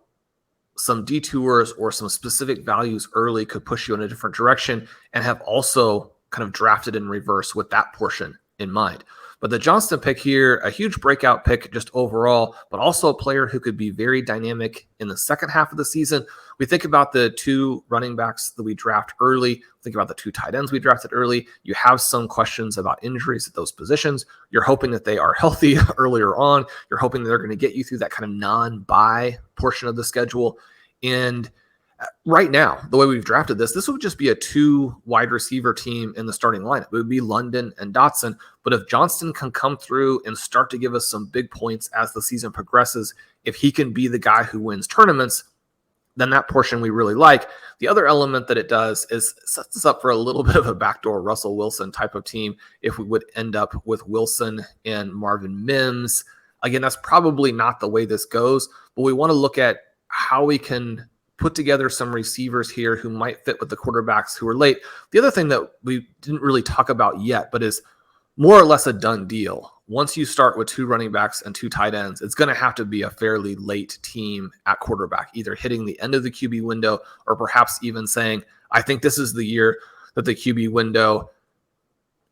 some detours or some specific values early could push you in a different direction, and have also kind of drafted in reverse with that portion in mind. But the Johnston pick here, a huge breakout pick just overall, but also a player who could be very dynamic in the second half of the season. We think about the 2 running backs that we draft early. Think about the 2 tight ends we drafted early. You have some questions about injuries at those positions. You're hoping that they are healthy earlier on. You're hoping that they're going to get you through that kind of non-bye portion of the schedule. And right now, the way we've drafted this would just be a 2 wide receiver team in the starting lineup. It would be London and Dotson. But if Johnston can come through and start to give us some big points as the season progresses, if he can be the guy who wins tournaments, then that portion we really like. The other element that it does is sets us up for a little bit of a backdoor Russell Wilson type of team if we would end up with Wilson and Marvin Mims. Again, that's probably not the way this goes, but we want to look at how we can put together some receivers here who might fit with the quarterbacks who are late. The other thing that we didn't really talk about yet, but is more or less a done deal. Once you start with 2 running backs and 2 tight ends, it's going to have to be a fairly late team at quarterback, either hitting the end of the QB window or perhaps even saying, I think this is the year that the QB window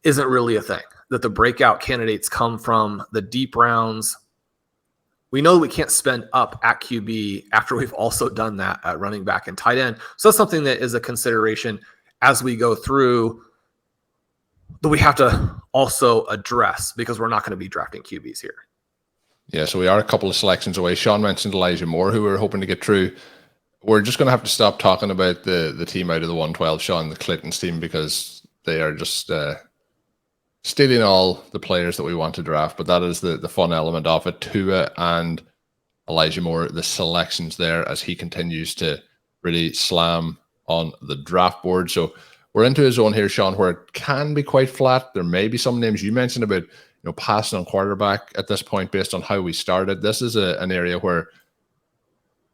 isn't really a thing, that the breakout candidates come from the deep rounds. We know that we can't spend up at QB after we've also done that at running back and tight end. So that's something that is a consideration as we go through that we have to also address, because we're not going to be drafting QBs here. Yeah, so we are a couple of selections away. Shawn mentioned Elijah Moore, who we're hoping to get through. We're just going to have to stop talking about the team out of the 112, Shawn, the Clinton's team, because they are just stealing all the players that we want to draft. But that is the fun element of it. Tua and Elijah Moore, the selections there as he continues to really slam on the draft board. So we're into a zone here, Shawn, where it can be quite flat. There may be some names you mentioned about passing on quarterback at this point based on how we started. This is an area where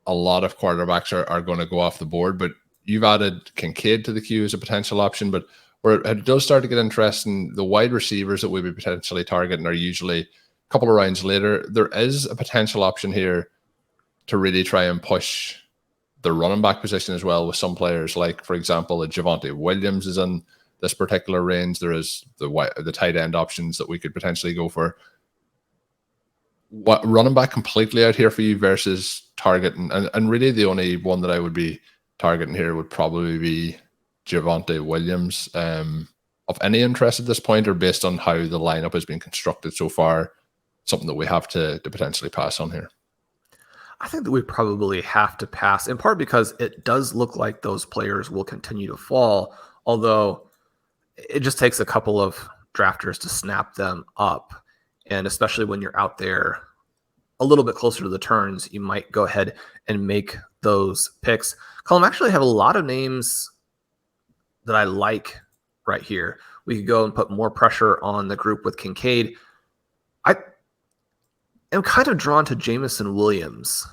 a lot of quarterbacks are going to go off the board, but You've added Kincaid to the queue as a potential option, but where it does start to get interesting, the wide receivers that we'll be potentially targeting are usually a couple of rounds later. There is a potential option here to really try and push the running back position as well with some players, like, for example, Javonte Williams is in this particular range. There is the tight end options that we could potentially go for. What running back completely out here for you versus targeting, and really the only one that I would be targeting here would probably be Javonte Williams. Of any interest at this point, or based on how the lineup has been constructed so far, something that we have to potentially pass on here? I think that we probably have to pass, in part because it does look like those players will continue to fall, although it just takes a couple of drafters to snap them up. And especially when you're out there a little bit closer to the turns, you might go ahead and make those picks. Colm, actually have a lot of names that I like right here. We could go and put more pressure on the group with Kincaid. I am kind of drawn to Jameson Williams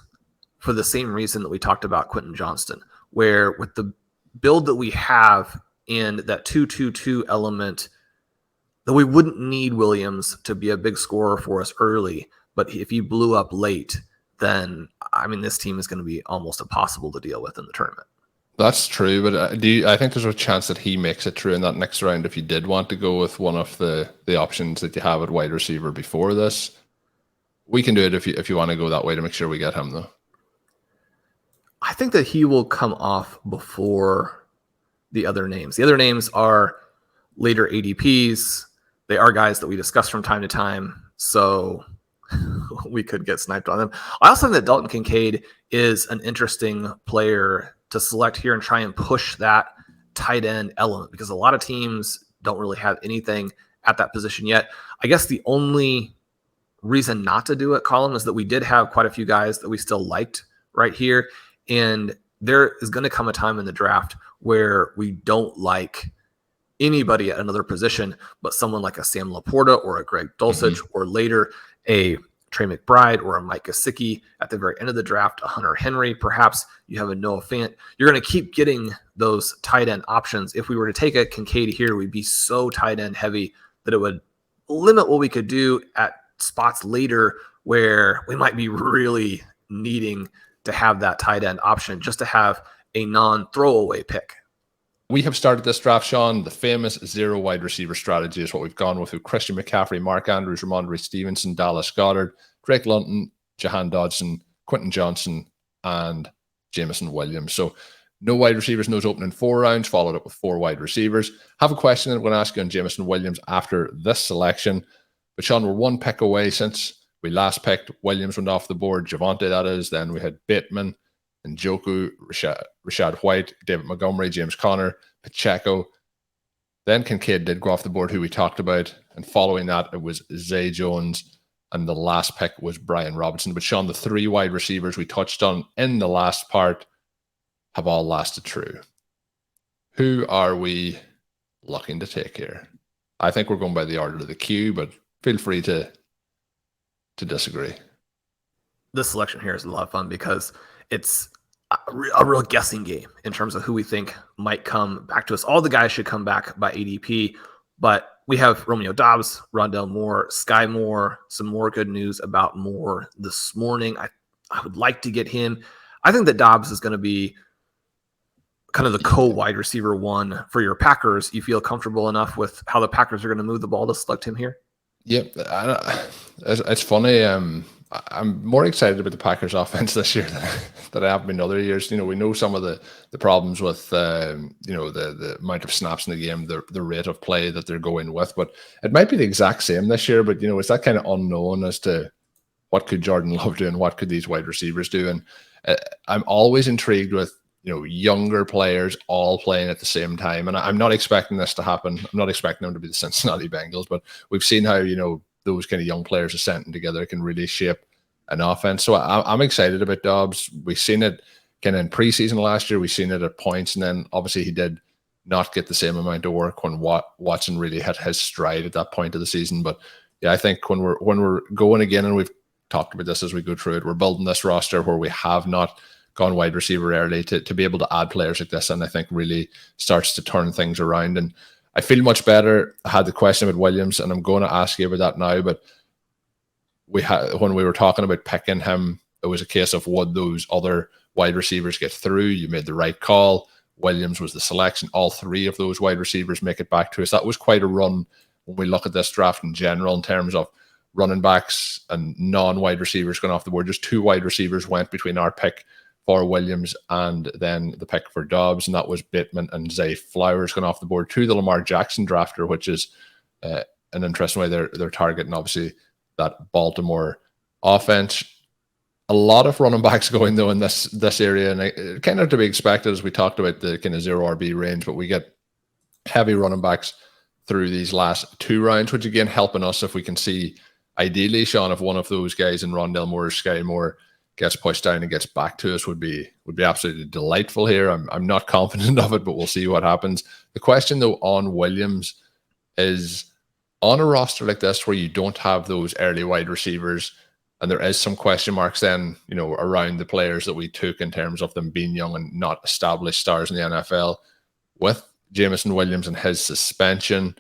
for the same reason that we talked about Quentin Johnston, where with the build that we have and that 2-2-2 element, that we wouldn't need Williams to be a big scorer for us early. But if he blew up late, then, I mean, this team is going to be almost impossible to deal with in the tournament. That's true, but I think there's a chance that he makes it through in that next round if you did want to go with one of the options that you have at wide receiver before this. We can do it if you want to go that way to make sure we get him, though. I think that he will come off before the other names. The other names are later ADPs. They are guys that we discuss from time to time, so we could get sniped on them. I also think that Dalton Kincaid is an interesting player to select here and try and push that tight end element, because a lot of teams don't really have anything at that position yet. I guess the only reason not to do it, Colm, is that we did have quite a few guys that we still liked right here. And there is going to come a time in the draft where we don't like anybody at another position, but someone like a Sam Laporta or a Greg Dulcich, or later a Trey McBride or a Mike Gesicki at the very end of the draft, a Hunter Henry, perhaps you have a Noah Fant. You're going to keep getting those tight end options. If we were to take a Kincaid here, we'd be so tight end heavy that it would limit what we could do at spots later where we might be really needing to have that tight end option just to have a non-throwaway pick. We have started this draft, Shawn. The famous zero wide receiver strategy is what we've gone with Christian McCaffrey, Mark Andrews, Ramondre Stevenson, Dallas Goedert, Drake London, Jahan Dodson, Quentin Johnson, and Jameson Williams. So no wide receivers in those opening 4 rounds, followed up with 4 wide receivers. Have a question that I'm going to ask you on Jameson Williams after this selection. But Shawn, we're 1 pick away since we last picked. Williams went off the board, Javonte that is. Then we had Bateman, Njoku, Rashad White, David Montgomery, James Conner, Pacheco. Then Kincaid did go off the board, who we talked about. And following that, it was Zay Jones. And the last pick was Brian Robinson. But Shawn, the 3 wide receivers we touched on in the last part have all lasted true. Who are we looking to take here? I think we're going by the order of the queue, but feel free to disagree. This selection here is a lot of fun because it's a real guessing game in terms of who we think might come back to us. All the guys should come back by ADP, but we have Romeo Doubs, Rondell Moore, Sky Moore, some more good news about Moore this morning. I would like to get him. I think that Doubs is going to be kind of the co-wide receiver 1 for your Packers. You feel comfortable enough with how the Packers are going to move the ball to select him here? Yep. It's funny. I'm more excited about the Packers offense this year than I have been other years. You know, we know some of the problems with, the amount of snaps in the game, the rate of play that they're going with, but it might be the exact same this year. But, it's that kind of unknown as to what could Jordan Love do and what could these wide receivers do. And I'm always intrigued with, younger players all playing at the same time. And I'm not expecting this to happen. I'm not expecting them to be the Cincinnati Bengals, but we've seen how, those kind of young players ascending together can really shape an offense. So I'm excited about Dobbs. We've seen it kind of in preseason last year. We've seen it at points. And then obviously he did not get the same amount of work when Watson really had his stride at that point of the season. But yeah, I think when we're going again, and we've talked about this as we go through it, we're building this roster where we have not gone wide receiver early to be able to add players like this, and I think really starts to turn things around. And I feel much better. I had the question about Williams, and I'm going to ask you about that now, but when we were talking about picking him, it was a case of would those other wide receivers get through? You made the right call. Williams was the selection. All three of those wide receivers make it back to us. That was quite a run when we look at this draft in general in terms of running backs and non-wide receivers going off the board. Just 2 wide receivers went between our pick for Williams and then the pick for Dobbs, and that was Bateman and Zay Flowers going off the board to the Lamar Jackson drafter, which is an interesting way they're targeting, obviously, that Baltimore offense. A lot of running backs going, though, in this area, and it kind of to be expected as we talked about the kind of 0 RB range, but we get heavy running backs through these last 2 rounds, which again helping us if we can see, ideally, Shawn, if one of those guys in Rondell Moore or Sky Moore gets pushed down and gets back to us would be absolutely delightful here. I'm not confident of it, but we'll see what happens. The question, though, on Williams is, on a roster like this where you don't have those early wide receivers, and there is some question marks then, around the players that we took in terms of them being young and not established stars in the NFL, with Jameson Williams and his suspension,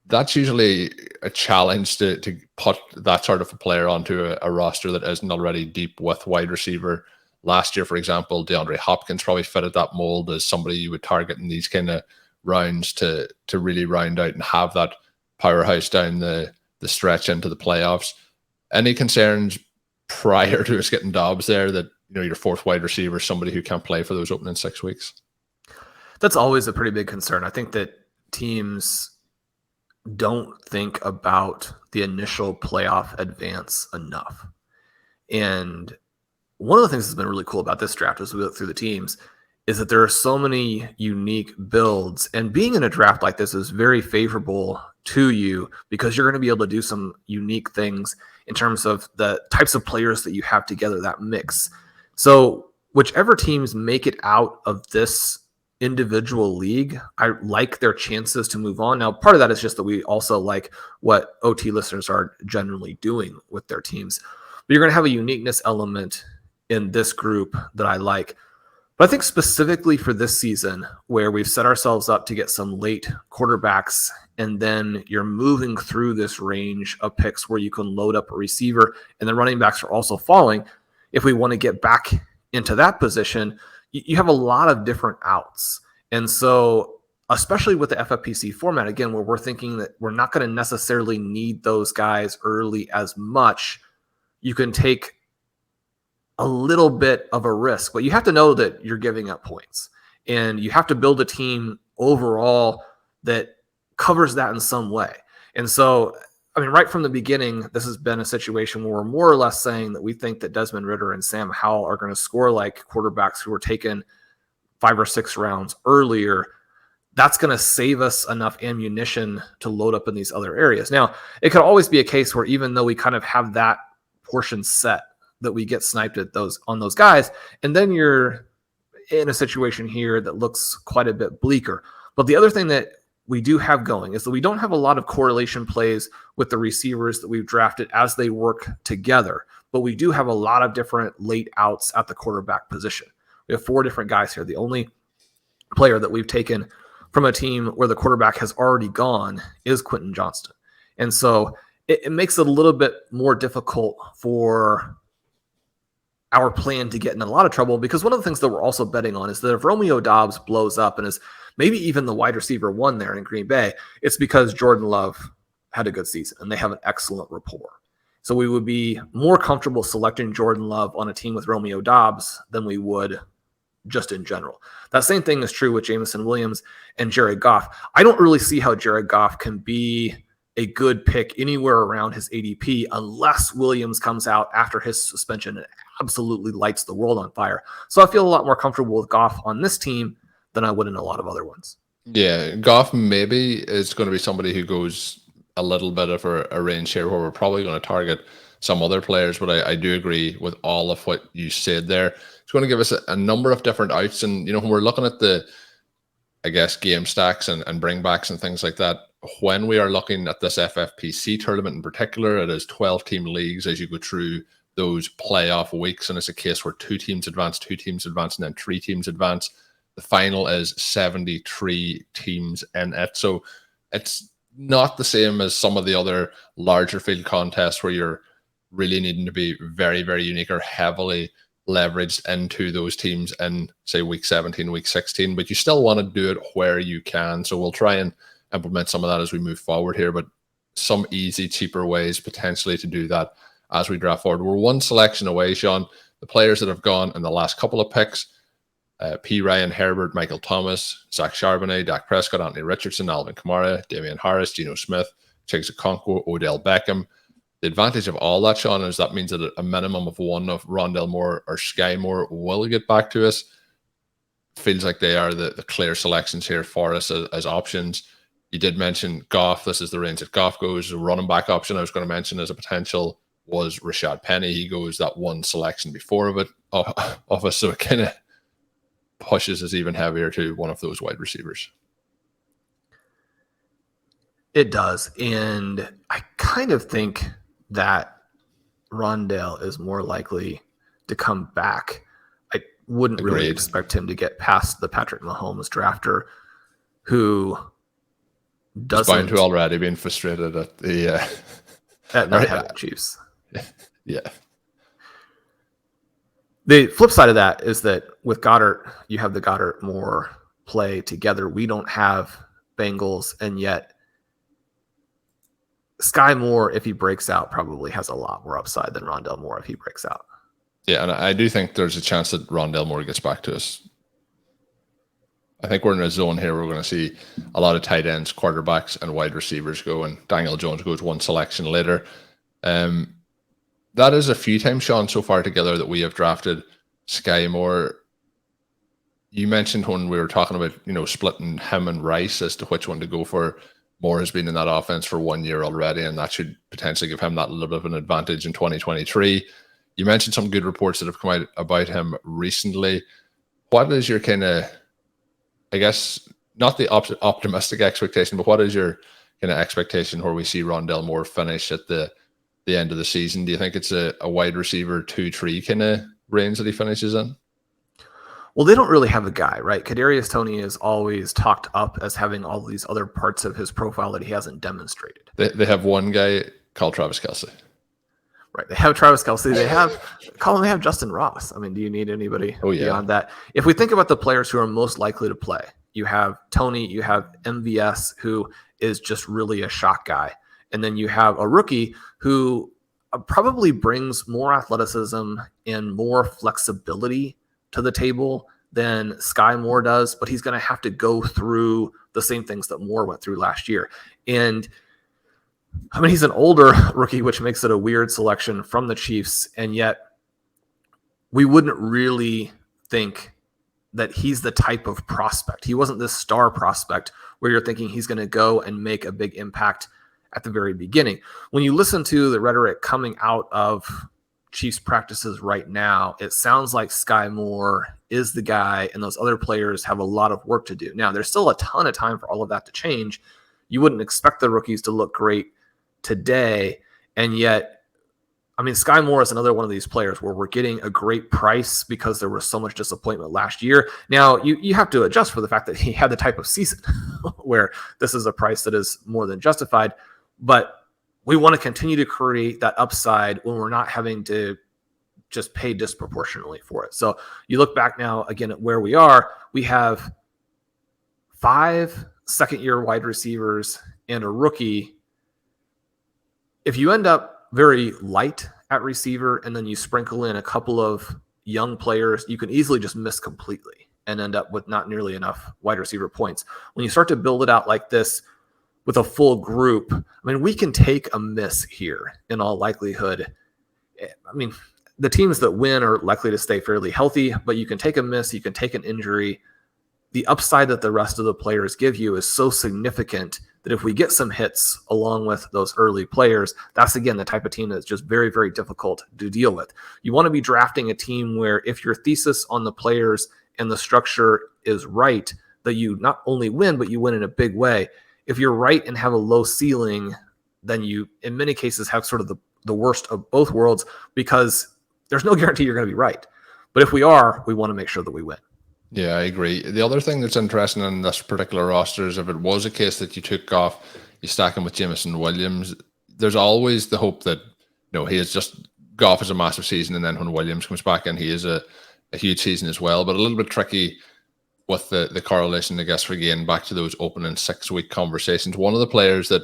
that's usually a challenge to put that sort of a player onto a roster that isn't already deep with wide receiver. Last year, for example, DeAndre Hopkins probably fitted that mold as somebody you would target in these kind of rounds to really round out and have that powerhouse down the stretch into the playoffs. Any concerns prior to us getting Dobbs there that your 4th wide receiver, somebody who can't play for those opening 6 weeks? That's always a pretty big concern. I think that teams don't think about the initial playoff advance enough. And one of the things that's been really cool about this draft as we look through the teams is that there are so many unique builds, and being in a draft like this is very favorable to you because you're going to be able to do some unique things in terms of the types of players that you have together, that mix. So whichever teams make it out of this individual league, I like their chances to move on. Now, part of that is just that we also like what OT listeners are generally doing with their teams. But you're going to have a uniqueness element in this group that I like. But I think specifically for this season, where we've set ourselves up to get some late quarterbacks, and then you're moving through this range of picks where you can load up a receiver, and the running backs are also falling. If we want to get back into that position, you have a lot of different outs. And so, especially with the FFPC format, again, where we're thinking that we're not going to necessarily need those guys early as much, you can take a little bit of a risk, but you have to know that you're giving up points, and you have to build a team overall that covers that in some way. And so, I mean, right from the beginning, this has been a situation where we're more or less saying that we think that Desmond Ridder and Sam Howell are going to score like quarterbacks who were taken 5 or 6 rounds earlier. That's going to save us enough ammunition to load up in these other areas. Now, it could always be a case where even though we kind of have that portion set, that we get sniped at those guys, and then you're in a situation here that looks quite a bit bleaker. But the other thing that we do have going is that we don't have a lot of correlation plays with the receivers that we've drafted as they work together, but we do have a lot of different late outs at the quarterback position. We have 4 different guys here. The only player that we've taken from a team where the quarterback has already gone is Quentin Johnston. And so it makes it a little bit more difficult for our plan to get in a lot of trouble, because one of the things that we're also betting on is that if Romeo Doubs blows up and is maybe even the wide receiver 1 there in Green Bay, it's because Jordan Love had a good season and they have an excellent rapport. So we would be more comfortable selecting Jordan Love on a team with Romeo Doubs than we would just in general. That same thing is true with Jameson Williams and Jared Goff. I don't really see how Jared Goff can be a good pick anywhere around his ADP unless Williams comes out after his suspension and absolutely lights the world on fire. So I feel a lot more comfortable with Goff on this team than I would in a lot of other ones. Yeah, Goff maybe is going to be somebody who goes a little bit of a range here where we're probably going to target some other players, but I do agree with all of what you said there. It's going to give us a number of different outs, and when we're looking at the, I guess, game stacks and bringbacks and things like that, when we are looking at this FFPC tournament in particular, it is 12-team leagues as you go through those playoff weeks, and it's a case where 2 teams advance, and then 3 teams advance. The final is 73 teams in it. So it's not the same as some of the other larger field contests where you're really needing to be very, very unique or heavily leveraged into those teams in, say, week 17, week 16, but you still want to do it where you can. So we'll try and implement some of that as we move forward here, but some easy, cheaper ways potentially to do that as we draft forward. We're 1 selection away, Shawn. The players that have gone in the last couple of picks, P. Ryan, Herbert, Michael Thomas, Zach Charbonnet, Dak Prescott, Anthony Richardson, Alvin Kamara, Damian Harris, Geno Smith, Chiggs Okonkwo, Odell Beckham. The advantage of all that, Shawn, is that means that a minimum of 1 of Rondale Moore or Sky Moore will get back to us. Feels like they are the clear selections here for us as options. You did mention Goff. This is the range that Goff goes. A running back option I was going to mention as a potential was Rashad Penny. He goes that 1 selection before of us, so it kind of pushes us even heavier to one of those wide receivers. It does. And I kind of think that Rondale is more likely to come back. I wouldn't really expect him to get past the Patrick Mahomes drafter, who doesn't. He's bound to already being frustrated at the at not having Chiefs. Yeah. The flip side of that is that with Goedert, you have the Goedert Moore play together. We don't have Bengals, and yet Sky Moore, if he breaks out, probably has a lot more upside than Rondale Moore if he breaks out. Yeah, and I do think there's a chance that Rondale Moore gets back to us. I think we're in a zone here where we're going to see a lot of tight ends, quarterbacks, and wide receivers go, and Daniel Jones goes 1 selection later. That is a few times, Shawn, so far together that we have drafted Sky Moore. You mentioned when we were talking about, splitting him and Rice as to which one to go for. Moore has been in that offense for 1 year already, and that should potentially give him that little bit of an advantage in 2023. You mentioned some good reports that have come out about him recently. What is your kind of, I guess, not the optimistic expectation, but what is your kind of expectation where we see Rondale Moore finish at the end of the season? Do you think it's a wide receiver 2-3 kind of range that he finishes in? Well, they don't really have a guy, right? Kadarius Toney is always talked up as having all these other parts of his profile that he hasn't demonstrated. They have one guy called Travis Kelce. Right. They have Travis Kelce. They have Justin Ross. I mean, do you need anybody beyond that? If we think about the players who are most likely to play, you have Toney, you have MVS, who is just really a shot guy. And then you have a rookie who probably brings more athleticism and more flexibility to the table than Sky Moore does, but he's going to have to go through the same things that Moore went through last year. And I mean, he's an older rookie, which makes it a weird selection from the Chiefs. And yet we wouldn't really think that he's the type of prospect. He wasn't this star prospect where you're thinking he's going to go and make a big impact at the very beginning. When you listen to the rhetoric coming out of Chiefs practices right now, it sounds like Sky Moore is the guy and those other players have a lot of work to do. Now, there's still a ton of time for all of that to change. You wouldn't expect the rookies to look great today, and yet, I mean, Sky Moore is another one of these players where we're getting a great price because there was so much disappointment last year. Now, you have to adjust for the fact that he had the type of season where this is a price that is more than justified, but we want to continue to create that upside when we're not having to just pay disproportionately for it. So you look back now again at where we are, we have 5 second-year wide receivers and a rookie. If you end up very light at receiver and then you sprinkle in a couple of young players, you can easily just miss completely and end up with not nearly enough wide receiver points. When you start to build it out like this with a full group, I mean, we can take a miss here in all likelihood. I mean, the teams that win are likely to stay fairly healthy, but you can take a miss, you can take an injury. The upside that the rest of the players give you is so significant that if we get some hits along with those early players, that's, again, the type of team that's just very, very difficult to deal with. You want to be drafting a team where if your thesis on the players and the structure is right, that you not only win, but you win in a big way. If you're right and have a low ceiling, then you, in many cases, have sort of the the worst of both worlds, because there's no guarantee you're going to be right. But if we are, we want to make sure that we win. Yeah, I agree. The other thing that's interesting in this particular roster is if it was a case that you took Goff, you stack him with Jameson Williams, there's always the hope that, he is just, Goff is a massive season, and then when Williams comes back in, he is a huge season as well. But a little bit tricky with the correlation, I guess, again, back to those opening 6-week conversations. One of the players that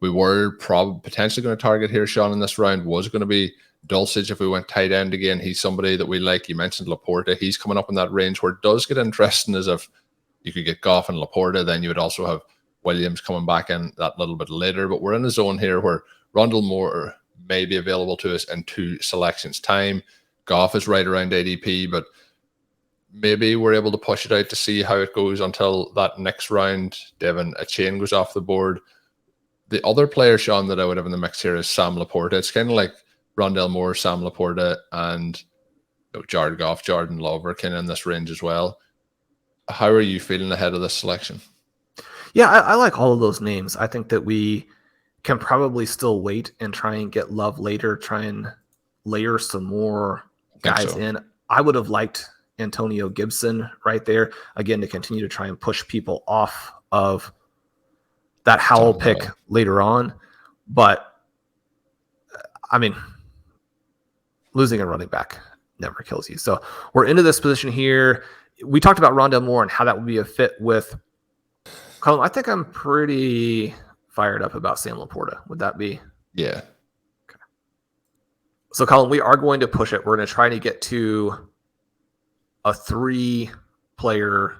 we were potentially going to target here, Shawn, in this round was going to be Dulcich. If we went tight end again, he's somebody that we like. You mentioned Laporta. He's coming up in that range. Where it does get interesting is if you could get Goff and Laporta, then you would also have Williams coming back in that little bit later. But we're in a zone here where Rondale Moore may be available to us in 2 selections time. Goff is right around ADP, but maybe we're able to push it out to see how it goes until that next round. Devin, a chain goes off the board. The other player, Shawn, that I would have in the mix here is Sam Laporta. It's kind of like Rondale Moore, Sam Laporta, and Jared Goff, Jordan Love are kind of in this range as well. How are you feeling ahead of this selection? Yeah, I like all of those names. I think that we can probably still wait and try and get Love later, try and layer some more guys in. I would have liked Antonio Gibson right there, again, to continue to try and push people off of that Howell pick later on. But, I mean, losing a running back never kills you. So we're into this position here. We talked about Rondale Moore and how that would be a fit with Colm. I think I'm pretty fired up about Sam Laporta. Would that be? Yeah. Okay. So, Colm, we are going to push it. We're going to try to get to a 3-player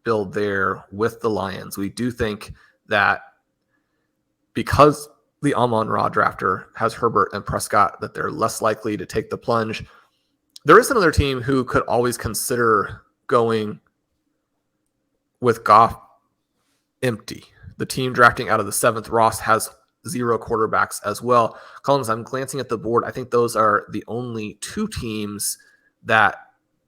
build there with the Lions. We do think that because the Amon-Ra drafter has Herbert and Prescott, that they're less likely to take the plunge. There is another team who could always consider going with Goff empty. The team drafting out of the 7th, Ross, has 0 quarterbacks as well. Collins, I'm glancing at the board. I think those are the only 2 teams that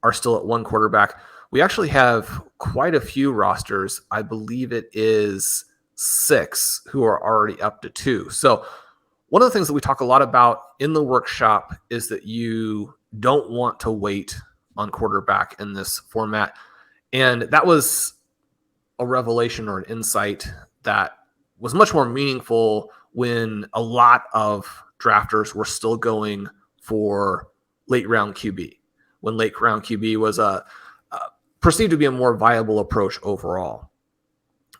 are still at 1 quarterback. We actually have quite a few rosters. I believe it is 6 who are already up to 2. So one of the things that we talk a lot about in the workshop is that you don't want to wait on quarterback in this format. And that was a revelation or an insight that was much more meaningful when a lot of drafters were still going for late round QB, when late round QB was perceived to be a more viable approach overall.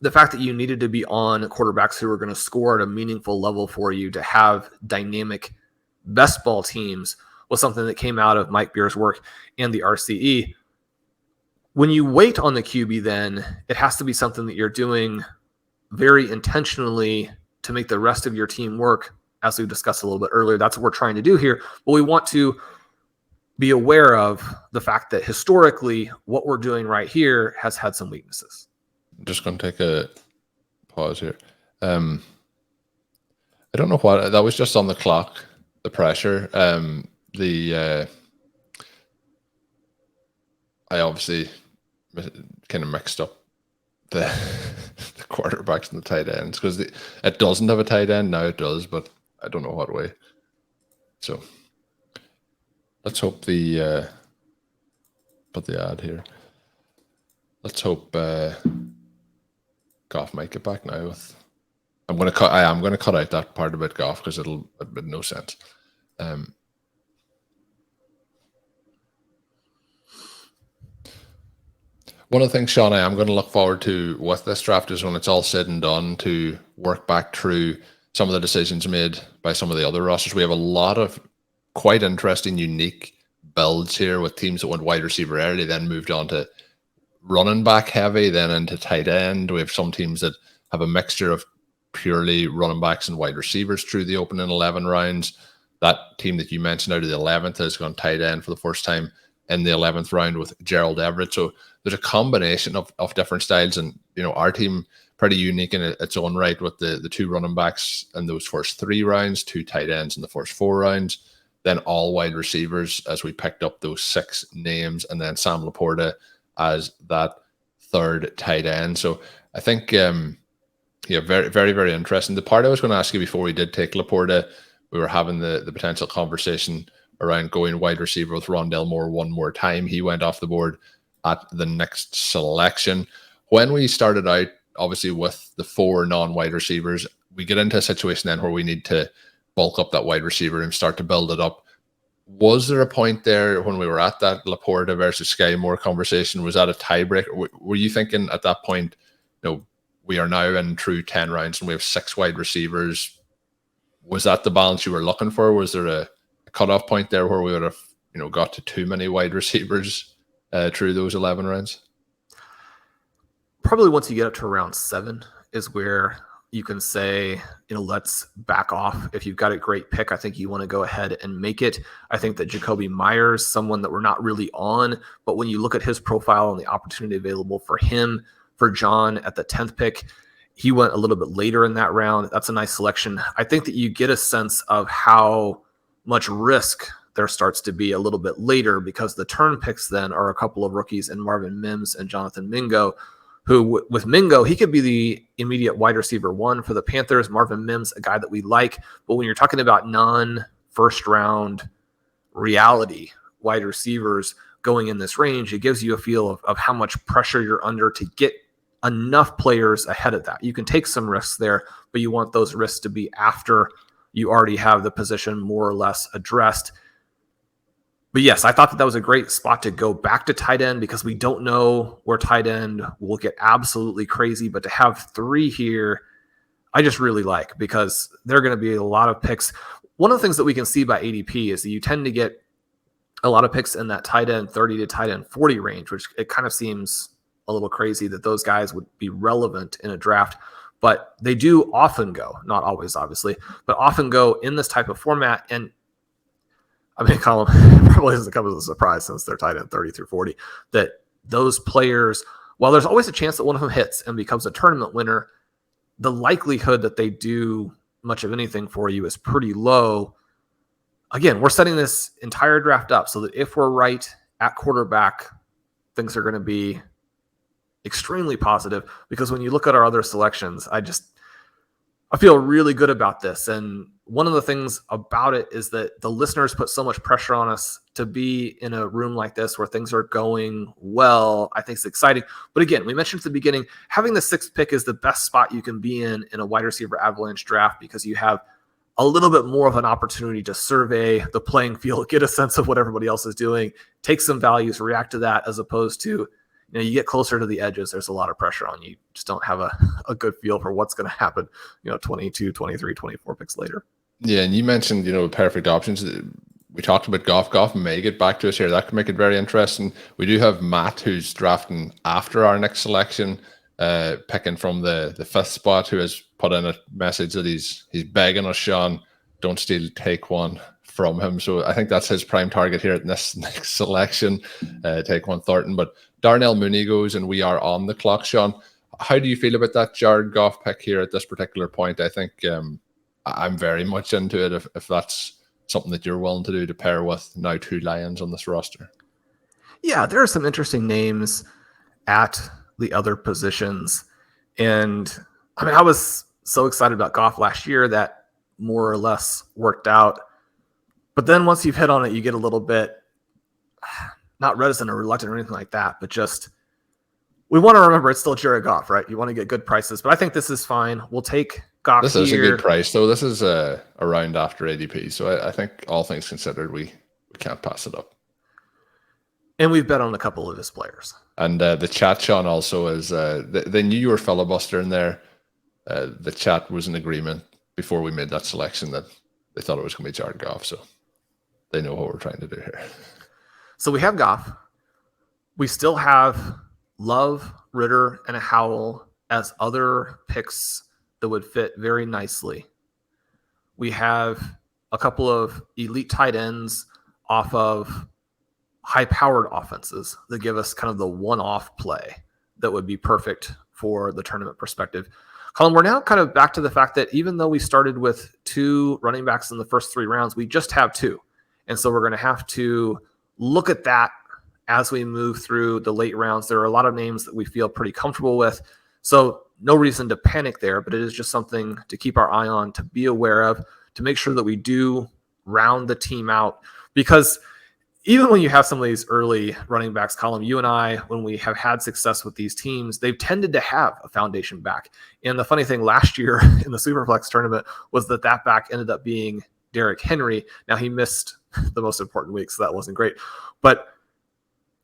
The fact that you needed to be on quarterbacks who were going to score at a meaningful level for you to have dynamic best ball teams was something that came out of Mike Beer's work and the RCE. When you wait on the QB, then it has to be something that you're doing very intentionally to make the rest of your team work, as we discussed a little bit earlier. That's what we're trying to do here. But we want to be aware of the fact that historically what we're doing right here has had some weaknesses. I'm just going to take a pause here. I don't know what that was, just on the clock, the pressure. I obviously kind of mixed up the quarterbacks and the tight ends, because it doesn't have a tight end. Now it does, but I don't know what way. So let's hope put the ad here. Let's hope Goff might get back now. I am going to cut out that part about Goff because it'll make no sense. One of the things, Shawn, I am going to look forward to with this draft is when it's all said and done to work back through some of the decisions made by some of the other rosters. We have a lot of quite interesting, unique builds here with teams that went wide receiver early, then moved on to running back heavy, then into tight end. We have some teams that have a mixture of purely running backs and wide receivers through the opening 11 rounds. That team that you mentioned out of the 11th has gone tight end for the first time in the 11th round with Gerald Everett. So there's a combination of different styles, and our team pretty unique in its own right with the 2 running backs in those first 3 rounds, 2 tight ends in the first 4 rounds, then all wide receivers as we picked up those 6 names, and then Sam Laporta as that 3rd tight end. So I think very, very, very interesting. The part I was going to ask you before we did take Laporta we were having the potential conversation around going wide receiver with Rondell Moore one more time. He went off the board at the next selection. When we started out, obviously with the 4 non-wide receivers, we get into a situation then where we need to bulk up that wide receiver and start to build it up. Was there a point there when we were at that Laporta versus Sky Moore conversation? Was that a tiebreaker? Were you thinking at that point, we are now in through 10 rounds and we have 6 wide receivers? Was that the balance you were looking for? Was there a cutoff point there where we would have, got to too many wide receivers through those 11 rounds? Probably once you get up to around 7 is where you can say, let's back off. If you've got a great pick, I think you want to go ahead and make it. I think that Jacoby Myers, someone that we're not really on, but when you look at his profile and the opportunity available for him, for John at the 10th pick, he went a little bit later in that round. That's a nice selection. I think that you get a sense of how much risk there starts to be a little bit later, because the turn picks then are a couple of rookies in Marvin Mims and Jonathan Mingo, who with Mingo, he could be the immediate wide receiver 1 for the Panthers. Marvin Mims, a guy that we like. But when you're talking about non-first round reality wide receivers going in this range, it gives you a feel of how much pressure you're under to get enough players ahead of that. You can take some risks there, but you want those risks to be after you already have the position more or less addressed. But yes, I thought that was a great spot to go back to tight end, because we don't know where tight end will get absolutely crazy. But to have 3 here, I just really like, because there are going to be a lot of picks. One of the things that we can see by ADP is that you tend to get a lot of picks in that tight end 30 to tight end 40 range, which it kind of seems a little crazy that those guys would be relevant in a draft. But they do often go, not always, obviously, but often go in this type of format. And I mean, Colm, probably doesn't come as a surprise, since they're tight end 30 through 40, that those players, while there's always a chance that one of them hits and becomes a tournament winner, the likelihood that they do much of anything for you is pretty low. Again, we're setting this entire draft up so that if we're right at quarterback, things are going to be extremely positive, because when you look at our other selections, I feel really good about this. And one of the things about it is that the listeners put so much pressure on us to be in a room like this where things are going well. I think it's exciting. But again, we mentioned at the beginning, having the 6th pick is the best spot you can be in a wide receiver avalanche draft, because you have a little bit more of an opportunity to survey the playing field, get a sense of what everybody else is doing, take some values, react to that, as opposed to, you get closer to the edges, there's a lot of pressure on you. You just don't have a good feel for what's going to happen, 22, 23, 24 picks later. Yeah, and you mentioned, perfect options. We talked about Goff. Goff may get back to us here. That could make it very interesting. We do have Matt, who's drafting after our next selection, picking from the 5th spot, who has put in a message that he's begging us, Shawn, don't steal, take one from him. So I think that's his prime target here at this next selection, take one Thornton. But Darnell Mooney goes, and we are on the clock. Shawn, how do you feel about that Jared Goff pick here at this particular point? I think I'm very much into it if that's something that you're willing to do, to pair with now 2 Lions on this roster. Yeah, there are some interesting names at the other positions. And I mean, I was so excited about Goff last year that more or less worked out. But then once you've hit on it, you get a little bit not reticent or reluctant or anything like that, but just we want to remember it's still Jared Goff, right? You want to get good prices, but I think this is fine. We'll take Goff. This is a good price, though. This is a round after ADP, so I think all things considered, we can't pass it up. And we've bet on a couple of his players. And the chat, Shawn, also is they knew you were filibustering there. The chat was in agreement before we made that selection that they thought it was going to be Jared Goff, so they know what we're trying to do here. So we have Goff. We still have Love, Ritter, and a Howell as other picks that would fit very nicely. We have a couple of elite tight ends off of high-powered offenses that give us kind of the one-off play that would be perfect for the tournament perspective. Colm, we're now kind of back to the fact that even though we started with 2 running backs in the first 3 rounds, we just have 2. And so we're going to have to look at that as we move through the late rounds. There are a lot of names that we feel pretty comfortable with. So no reason to panic there, but it is just something to keep our eye on, to be aware of, to make sure that we do round the team out, because even when you have some of these early running backs, Colm, you and I, when we have had success with these teams, they've tended to have a foundation back. And the funny thing last year in the Superflex tournament was that back ended up being Derrick Henry. Now, he missed the most important week, so that wasn't great. But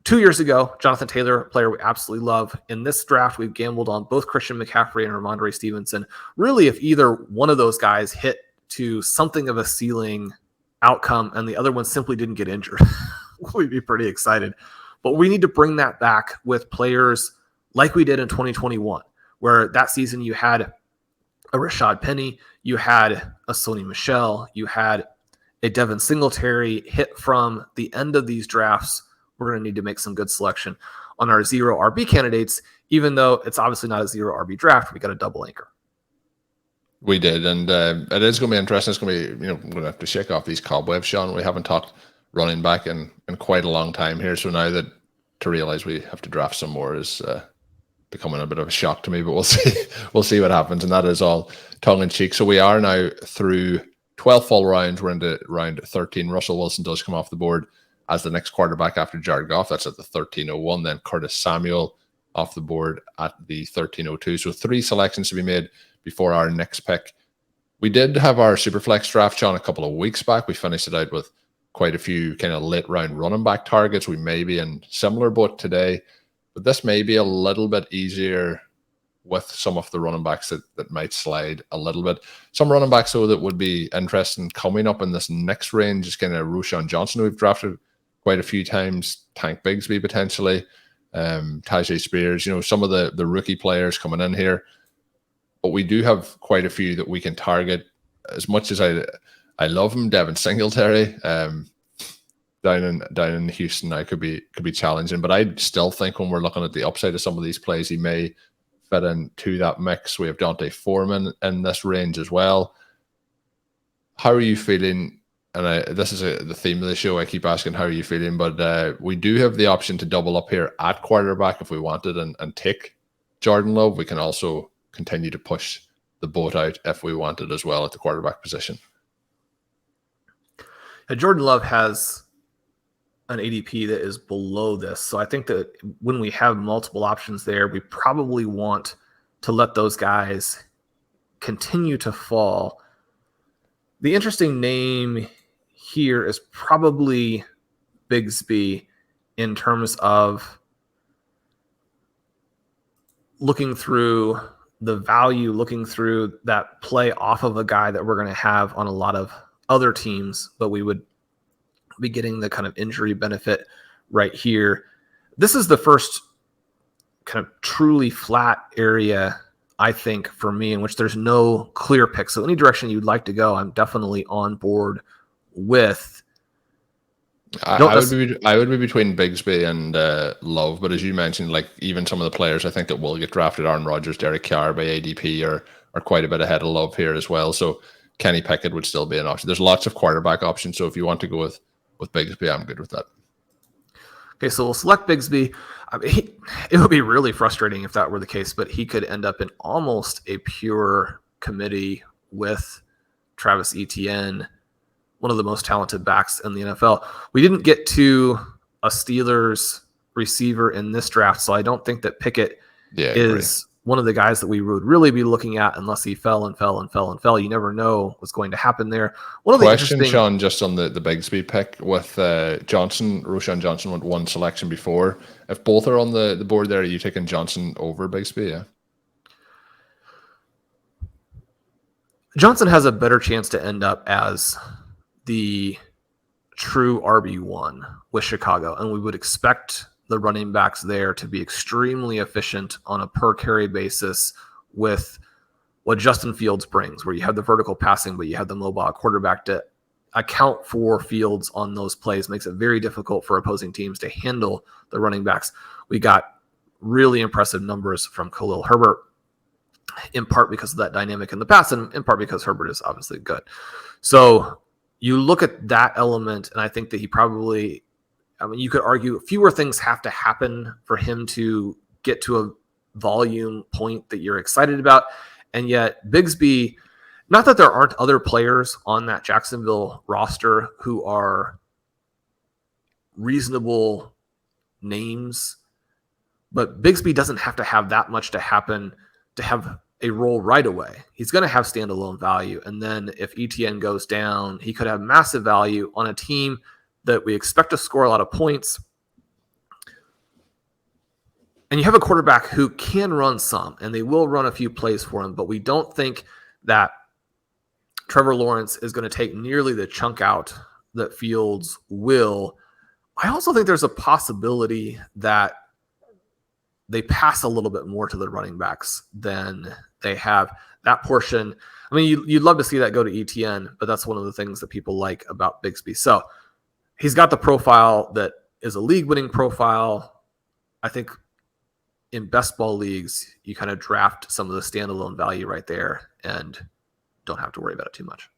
2 years ago, Jonathan Taylor, a player we absolutely love. In this draft, we've gambled on both Christian McCaffrey and Ramondre Stevenson. Really, if either one of those guys hit to something of a ceiling outcome and the other one simply didn't get injured, we'd be pretty excited. But we need to bring that back with players like we did in 2021, where that season you had a Rashad Penny, you had a Sony Michel, you had a Devin Singletary hit from the end of these drafts. We're going to need to make some good selection on our 0 RB candidates, even though it's obviously not a 0 RB draft. We got a double anchor. We did, and it is going to be interesting. It's going to be, we're going to have to shake off these cobwebs, Shawn. We haven't talked running back in quite a long time here, so now that to realize we have to draft some more is becoming a bit of a shock to me. But we'll see what happens, and that is all tongue in cheek. So we are now through 12 full rounds. We're into round 13. Russell Wilson does come off the board as the next quarterback after Jared Goff. That's at the 13:01. Then Curtis Samuel off the board at the 13:02. So 3 selections to be made before our next pick. We did have our Superflex draft, John, a couple of weeks back. We finished it out with quite a few kind of late round running back targets. We may be in similar boat today, but this may be a little bit easier with some of the running backs that might slide a little bit. Some running backs, though, that would be interesting coming up in this next range is kind of Roschon Johnson, who we've drafted quite a few times, Tank Bigsby potentially, Tajay Spears, some of the rookie players coming in here. But we do have quite a few that we can target. As much as I love him, Devin Singletary, down in Houston now could be challenging. But I still think when we're looking at the upside of some of these plays, he may fit into that mix. We have Dante Foreman in this range as well. How are you feeling? And this is the theme of the show. I keep asking, how are you feeling? But we do have the option to double up here at quarterback if we wanted and take Jordan Love. We can also continue to push the boat out if we wanted as well at the quarterback position. Jordan Love has an ADP that is below this. So I think that when we have multiple options there, we probably want to let those guys continue to fall. The interesting name here is probably Bigsby in terms of looking through the value, looking through that play off of a guy that we're going to have on a lot of other teams, but we would be getting the kind of injury benefit right here. This is the first kind of truly flat area, I think, for me, in which there's no clear pick. So any direction you'd like to go, I'm definitely on board with. I would be between Bigsby and Love, but as you mentioned, like even some of the players I think that will get drafted, Aaron Rodgers, Derek Carr by ADP are quite a bit ahead of Love here as well. So Kenny Pickett would still be an option. There's lots of quarterback options. So if you want to go with Bigsby, I'm good with that. Okay, so we'll select Bigsby. I mean, it would be really frustrating if that were the case, but he could end up in almost a pure committee with Travis Etienne, one of the most talented backs in the NFL. We didn't get to a Steelers receiver in this draft, so I don't think that Pickett is one of the guys that we would really be looking at unless he fell. You never know what's going to happen there. One of the question, Shawn, just on the Bigsby pick with Johnson. Roschon Johnson went one selection before. If both are on the board there, are you taking Johnson over Bigsby? Yeah. Johnson has a better chance to end up as the true RB1 with Chicago, and we would expect the running backs there to be extremely efficient on a per carry basis with what Justin Fields brings, where you have the vertical passing, but you have the mobile quarterback to account for Fields on those plays. Makes it very difficult for opposing teams to handle the running backs. We got really impressive numbers from Khalil Herbert, in part because of that dynamic in the pass, and in part because Herbert is obviously good. So you look at that element, and I think that he probably, you could argue fewer things have to happen for him to get to a volume point that you're excited about. And yet Bigsby, Not that there aren't other players on that Jacksonville roster who are reasonable names, but Bigsby doesn't have to have that much to happen to have a role right away. He's going to have standalone value. And then if ETN goes down, he could have massive value on a team that we expect to score a lot of points. And you have a quarterback who can run some, and they will run a few plays for him, but we don't think that Trevor Lawrence is going to take nearly the chunk out that Fields will. I also think there's a possibility that they pass a little bit more to the running backs than they have. That portion, I mean, you'd love to see that go to ETN, but that's one of the things that people like about Bigsby. So he's got the profile that is a league-winning profile. I think in best ball leagues, you kind of draft some of the standalone value right there and don't have to worry about it too much.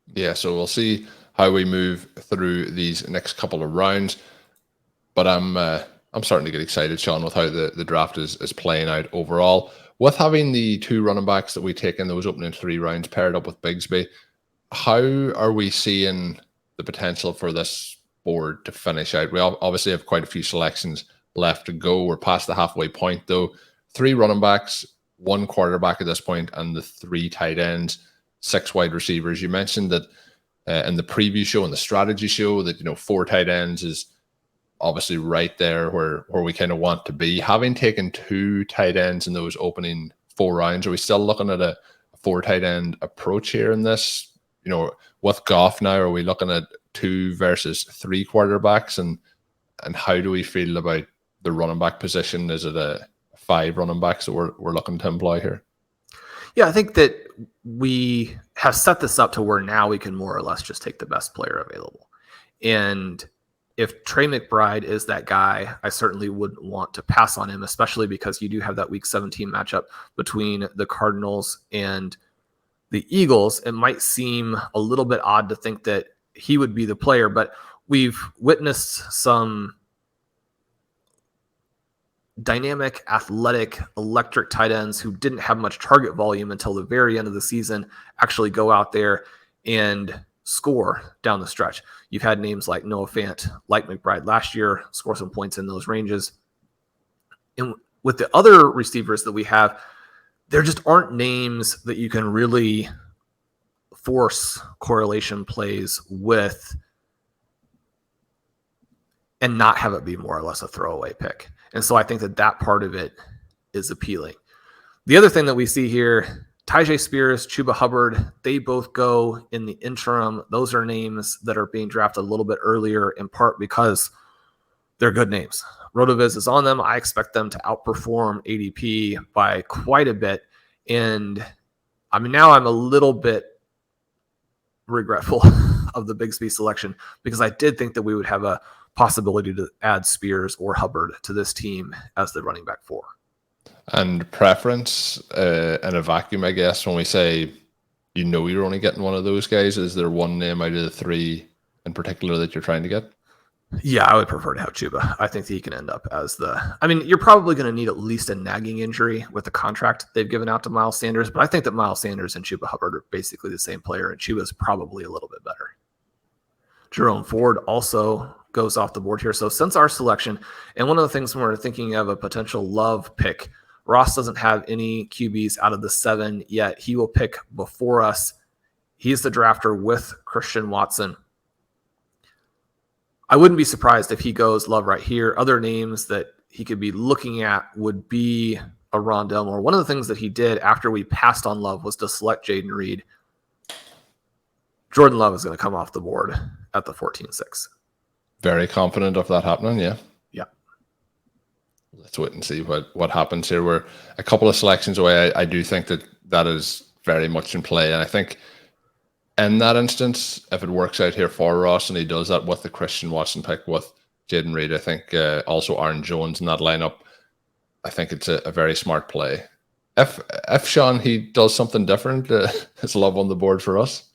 Yeah, so we'll see how we move through these next couple of rounds. But I'm starting to get excited, Shawn, with how the draft is playing out overall. With having the two running backs that we take in those opening 3 rounds paired up with Bigsby, how are we seeing the potential for this board to finish out? We obviously have quite a few selections left to go. We're past the halfway point, though. 3 running backs, 1 quarterback at this point, and the 3 tight ends, 6 wide receivers. You mentioned that in the preview show and the strategy show that 4 tight ends is obviously right there where we kind of want to be. Having taken 2 tight ends in those opening 4 rounds, are we still looking at a 4 tight end approach here in this? With Goff now, are we looking at 2 versus 3 quarterbacks? And how do we feel about the running back position? Is it a 5 running backs that we're looking to employ here? Yeah, I think that we have set this up to where now we can more or less just take the best player available. And if Trey McBride is that guy, I certainly wouldn't want to pass on him, especially because you do have that Week 17 matchup between the Cardinals and the Eagles. It might seem a little bit odd to think that he would be the player, but we've witnessed some dynamic, athletic, electric tight ends who didn't have much target volume until the very end of the season actually go out there and score down the stretch. You've had names like Noah Fant, like McBride last year, score some points in those ranges. And with the other receivers that we have, there just aren't names that you can really force correlation plays with and not have it be more or less a throwaway pick. And so I think that part of it is appealing. The other thing that we see here, Tyjae Spears, Chuba Hubbard, they both go in the interim. Those are names that are being drafted a little bit earlier, in part because they're good names. RotoViz is on them. I expect them to outperform ADP by quite a bit. And I mean, now I'm a little bit regretful of the Bigsby selection because I did think that we would have a possibility to add Spears or Hubbard to this team as the running back 4. And preference in a vacuum, I guess, when we say you're only getting one of those guys, is there one name out of the 3 in particular that you're trying to get? Yeah, I would prefer to have Chuba. I think that he can end up as you're probably going to need at least a nagging injury with the contract they've given out to Miles Sanders, but I think that Miles Sanders and Chuba Hubbard are basically the same player, and Chuba's probably a little bit better. Jerome Ford also goes off the board here. So since our selection, and one of the things when we're thinking of a potential Love pick, Ross doesn't have any QBs out of the 7 yet. He will pick before us. He's the drafter with Christian Watson. I wouldn't be surprised if he goes Love right here. Other names that he could be looking at would be a Rondell Moore. One of the things that he did after we passed on Love was to select Jaden Reed. Jordan Love is going to come off the board at the 14-6. Very confident of that happening, yeah. Yeah. Let's wait and see what happens here. We're a couple of selections away. I do think that is very much in play. And I think in that instance, if it works out here for Ross and he does that with the Christian Watson pick with Jaden Reed, I think also Aaron Jones in that lineup, I think it's a very smart play. If Shawn, he does something different, is Love on the board for us?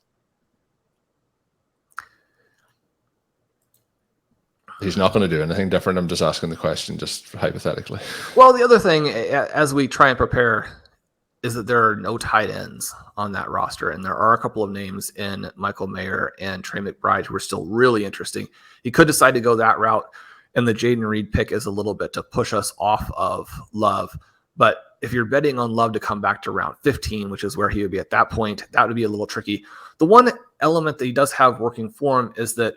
He's not going to do anything different. I'm just asking the question, just hypothetically. Well, the other thing, as we try and prepare, is that there are no tight ends on that roster. And there are a couple of names in Michael Mayer and Trey McBride who are still really interesting. He could decide to go that route. And the Jaden Reed pick is a little bit to push us off of Love. But if you're betting on Love to come back to round 15, which is where he would be at that point, that would be a little tricky. The one element that he does have working for him is that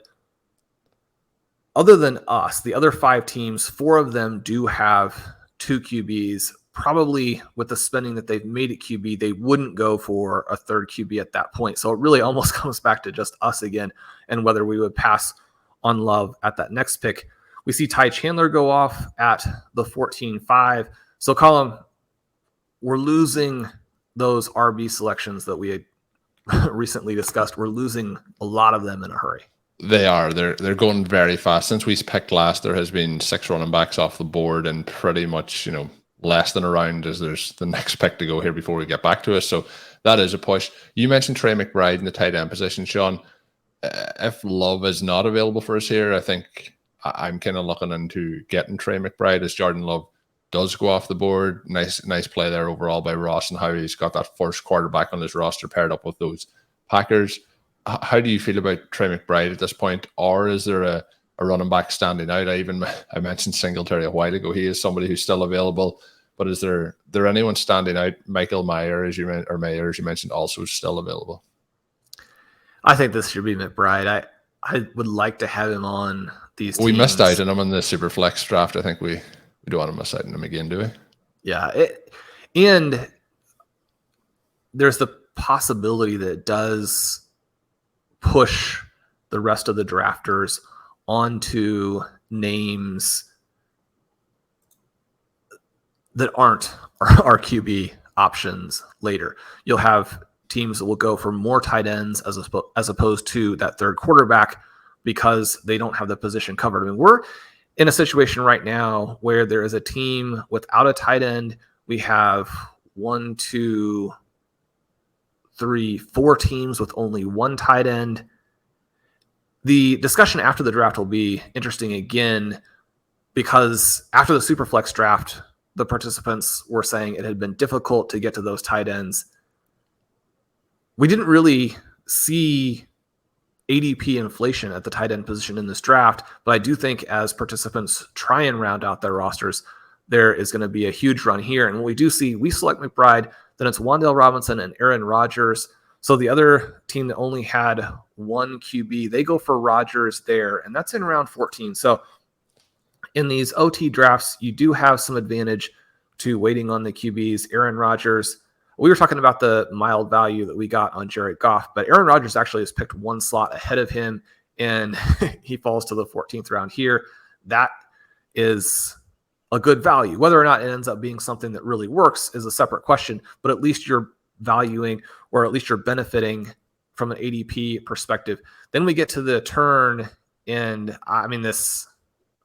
other than us, the other 5 teams, 4 of them do have 2 QBs. Probably with the spending that they've made at QB, they wouldn't go for a third QB at that point. So it really almost comes back to just us again and whether we would pass on Love at that next pick. We see Ty Chandler go off at the 14-5. So Colm, we're losing those RB selections that we had recently discussed. We're losing a lot of them in a hurry. They are. They're going very fast. Since we picked last, there has been 6 running backs off the board and pretty much, less than a round as there's the next pick to go here before we get back to us. So that is a push. You mentioned Trey McBride in the tight end position, Shawn. If Love is not available for us here, I think I'm kind of looking into getting Trey McBride as Jordan Love does go off the board. Nice play there overall by Ross and how he's got that first quarterback on his roster paired up with those Packers. How do you feel about Trey McBride at this point? Or is there a running back standing out? I mentioned Singletary a while ago. He is somebody who's still available. But is there anyone standing out? Michael Mayer, as you mentioned, also still available. I think this should be McBride. I would like to have him on these teams. We missed out on him in the Superflex draft. I think we don't want to miss out on him again, do we? Yeah. And there's the possibility that it does push the rest of the drafters onto names that aren't our QB options later. You'll have teams that will go for more tight ends as opposed to that third quarterback because they don't have the position covered. I mean, we're in a situation right now where there is a team without a tight end. We have 1, 2, 3, 4 teams with only one tight end. The discussion after the draft will be interesting again because after the Superflex draft, the participants were saying it had been difficult to get to those tight ends. We didn't really see ADP inflation at the tight end position in this draft, but I do think as participants try and round out their rosters, there is going to be a huge run here. And when we do see, we select McBride, then it's Wan'Dale Robinson and Aaron Rodgers. So the other team that only had one QB, they go for Rodgers there, and that's in round 14. So in these OT drafts, you do have some advantage to waiting on the QBs. Aaron Rodgers, we were talking about the mild value that we got on Jared Goff, but Aaron Rodgers actually has picked one slot ahead of him, and he falls to the 14th round here. That is a good value. Whether or not it ends up being something that really works is a separate question, but at least you're valuing or at least you're benefiting from an ADP perspective. Then we get to the turn, and I mean, this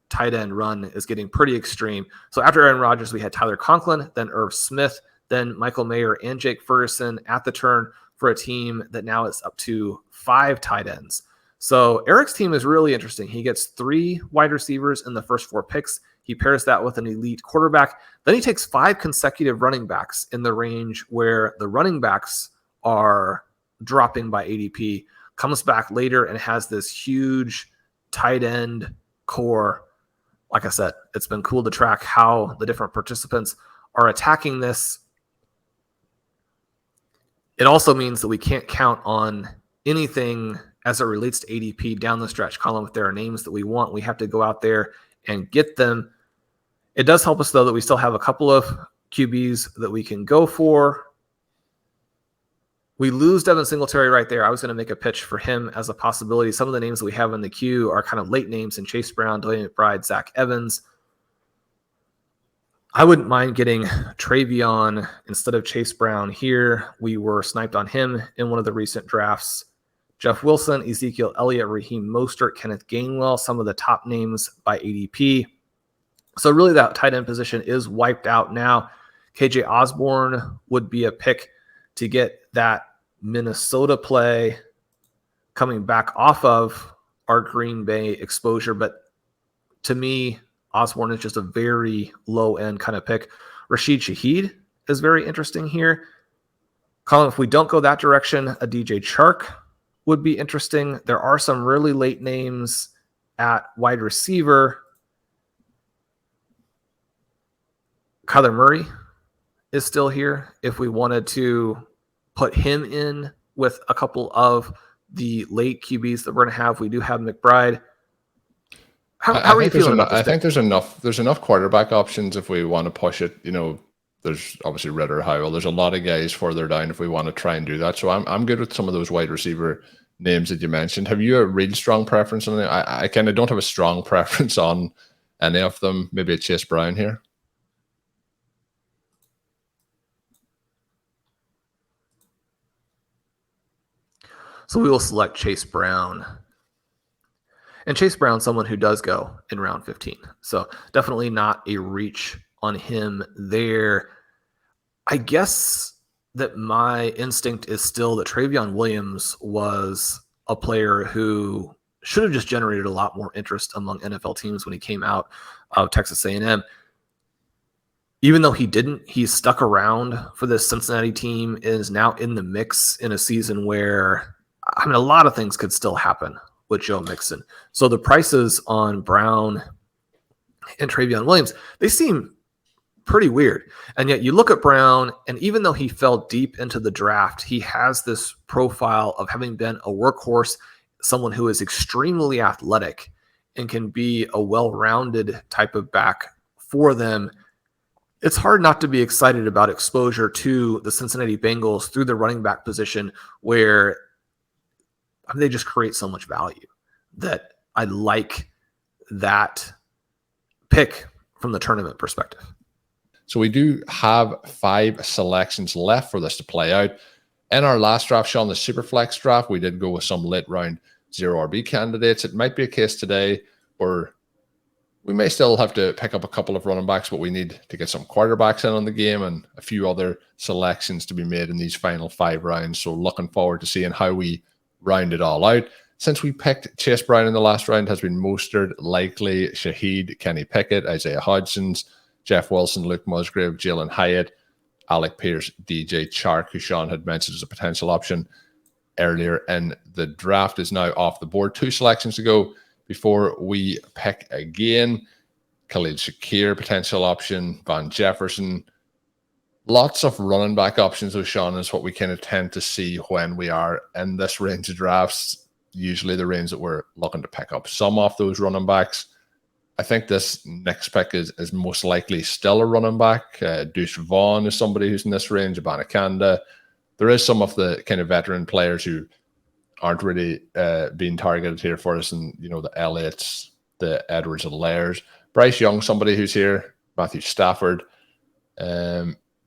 tight end run is getting pretty extreme. So after Aaron Rodgers, we had Tyler Conklin, then Irv Smith, then Michael Mayer and Jake Ferguson at the turn for a team that now is up to 5 tight ends. So Eric's team is really interesting. He gets 3 wide receivers in the first 4 picks. He pairs that with an elite quarterback. Then he takes 5 consecutive running backs in the range where the running backs are dropping by ADP, comes back later and has this huge tight end core. Like I said, it's been cool to track how the different participants are attacking this. It also means that we can't count on anything as it relates to ADP down the stretch column. If there are names that we want, we have to go out there and get them. It does help us, though, that we still have a couple of QBs that we can go for. We lose Devin Singletary right there. I was going to make a pitch for him as a possibility. Some of the names that we have in the queue are kind of late names in Chase Brown, Dwayne McBride, Zach Evans. I wouldn't mind getting Travion instead of Chase Brown here. We were sniped on him in one of the recent drafts. Jeff Wilson, Ezekiel Elliott, Raheem Mostert, Kenneth Gainwell, some of the top names by ADP. So really that tight end position is wiped out now. KJ Osborne would be a pick to get that Minnesota play coming back off of our Green Bay exposure. But to me, Osborne is just a very low-end kind of pick. Rashid Shaheed is very interesting here. Colm, if we don't go that direction, a DJ Chark would be interesting. There are some really late names at wide receiver. Kyler Murray is still here. If we wanted to put him in with a couple of the late QBs that we're going to have, we do have McBride. How are you feeling about this? I think there's enough quarterback options if we want to push it. There's obviously Ritter, Howell. There's a lot of guys further down if we want to try and do that. So I'm good with some of those wide receiver names that you mentioned. Have you a real strong preference on it? I kind of don't have a strong preference on any of them. Maybe a Chase Brown here. So we will select Chase Brown. And Chase Brown, someone who does go in round 15. So definitely not a reach on him there. I guess that my instinct is still that Travion Williams was a player who should have just generated a lot more interest among NFL teams when he came out of Texas A&M. Even though he didn't, he stuck around for this Cincinnati team, is now in the mix in a season where, a lot of things could still happen with Joe Mixon. So the prices on Brown and Travion Williams, they seem pretty weird. And yet you look at Brown, and even though he fell deep into the draft, he has this profile of having been a workhorse, someone who is extremely athletic and can be a well-rounded type of back for them. It's hard not to be excited about exposure to the Cincinnati Bengals through the running back position, where they just create so much value that I like that pick from the tournament perspective. So we do have 5 selections left for this to play out. In our last draft, Shawn, the Superflex draft, we did go with some late round 0RB candidates. It might be a case today where we may still have to pick up a couple of running backs, but we need to get some quarterbacks in on the game and a few other selections to be made in these final 5 rounds. So looking forward to seeing how we round it all out. Since we picked Chase Brown in the last round, has been Mostert, Likely, Shaheed, Kenny Pickett, Isaiah Hodgins, Jeff Wilson, Luke Musgrave, Jalen Hyatt, Alec Pierce, DJ Chark, who Shawn had mentioned as a potential option earlier in the draft, is now off the board. 2 selections to go before we pick again. Khalid Shakir, potential option. Van Jefferson. Lots of running back options, though, Shawn, is what we kind of tend to see when we are in this range of drafts. Usually the range that we're looking to pick up some of those running backs. I think this next pick is most likely still a running back. Deuce Vaughn is somebody who's in this range. Abanikanda. There is some of the kind of veteran players who aren't really being targeted here for us, and the Elliots, the Edwards and Lairs. Bryce Young, somebody who's here. Matthew Stafford.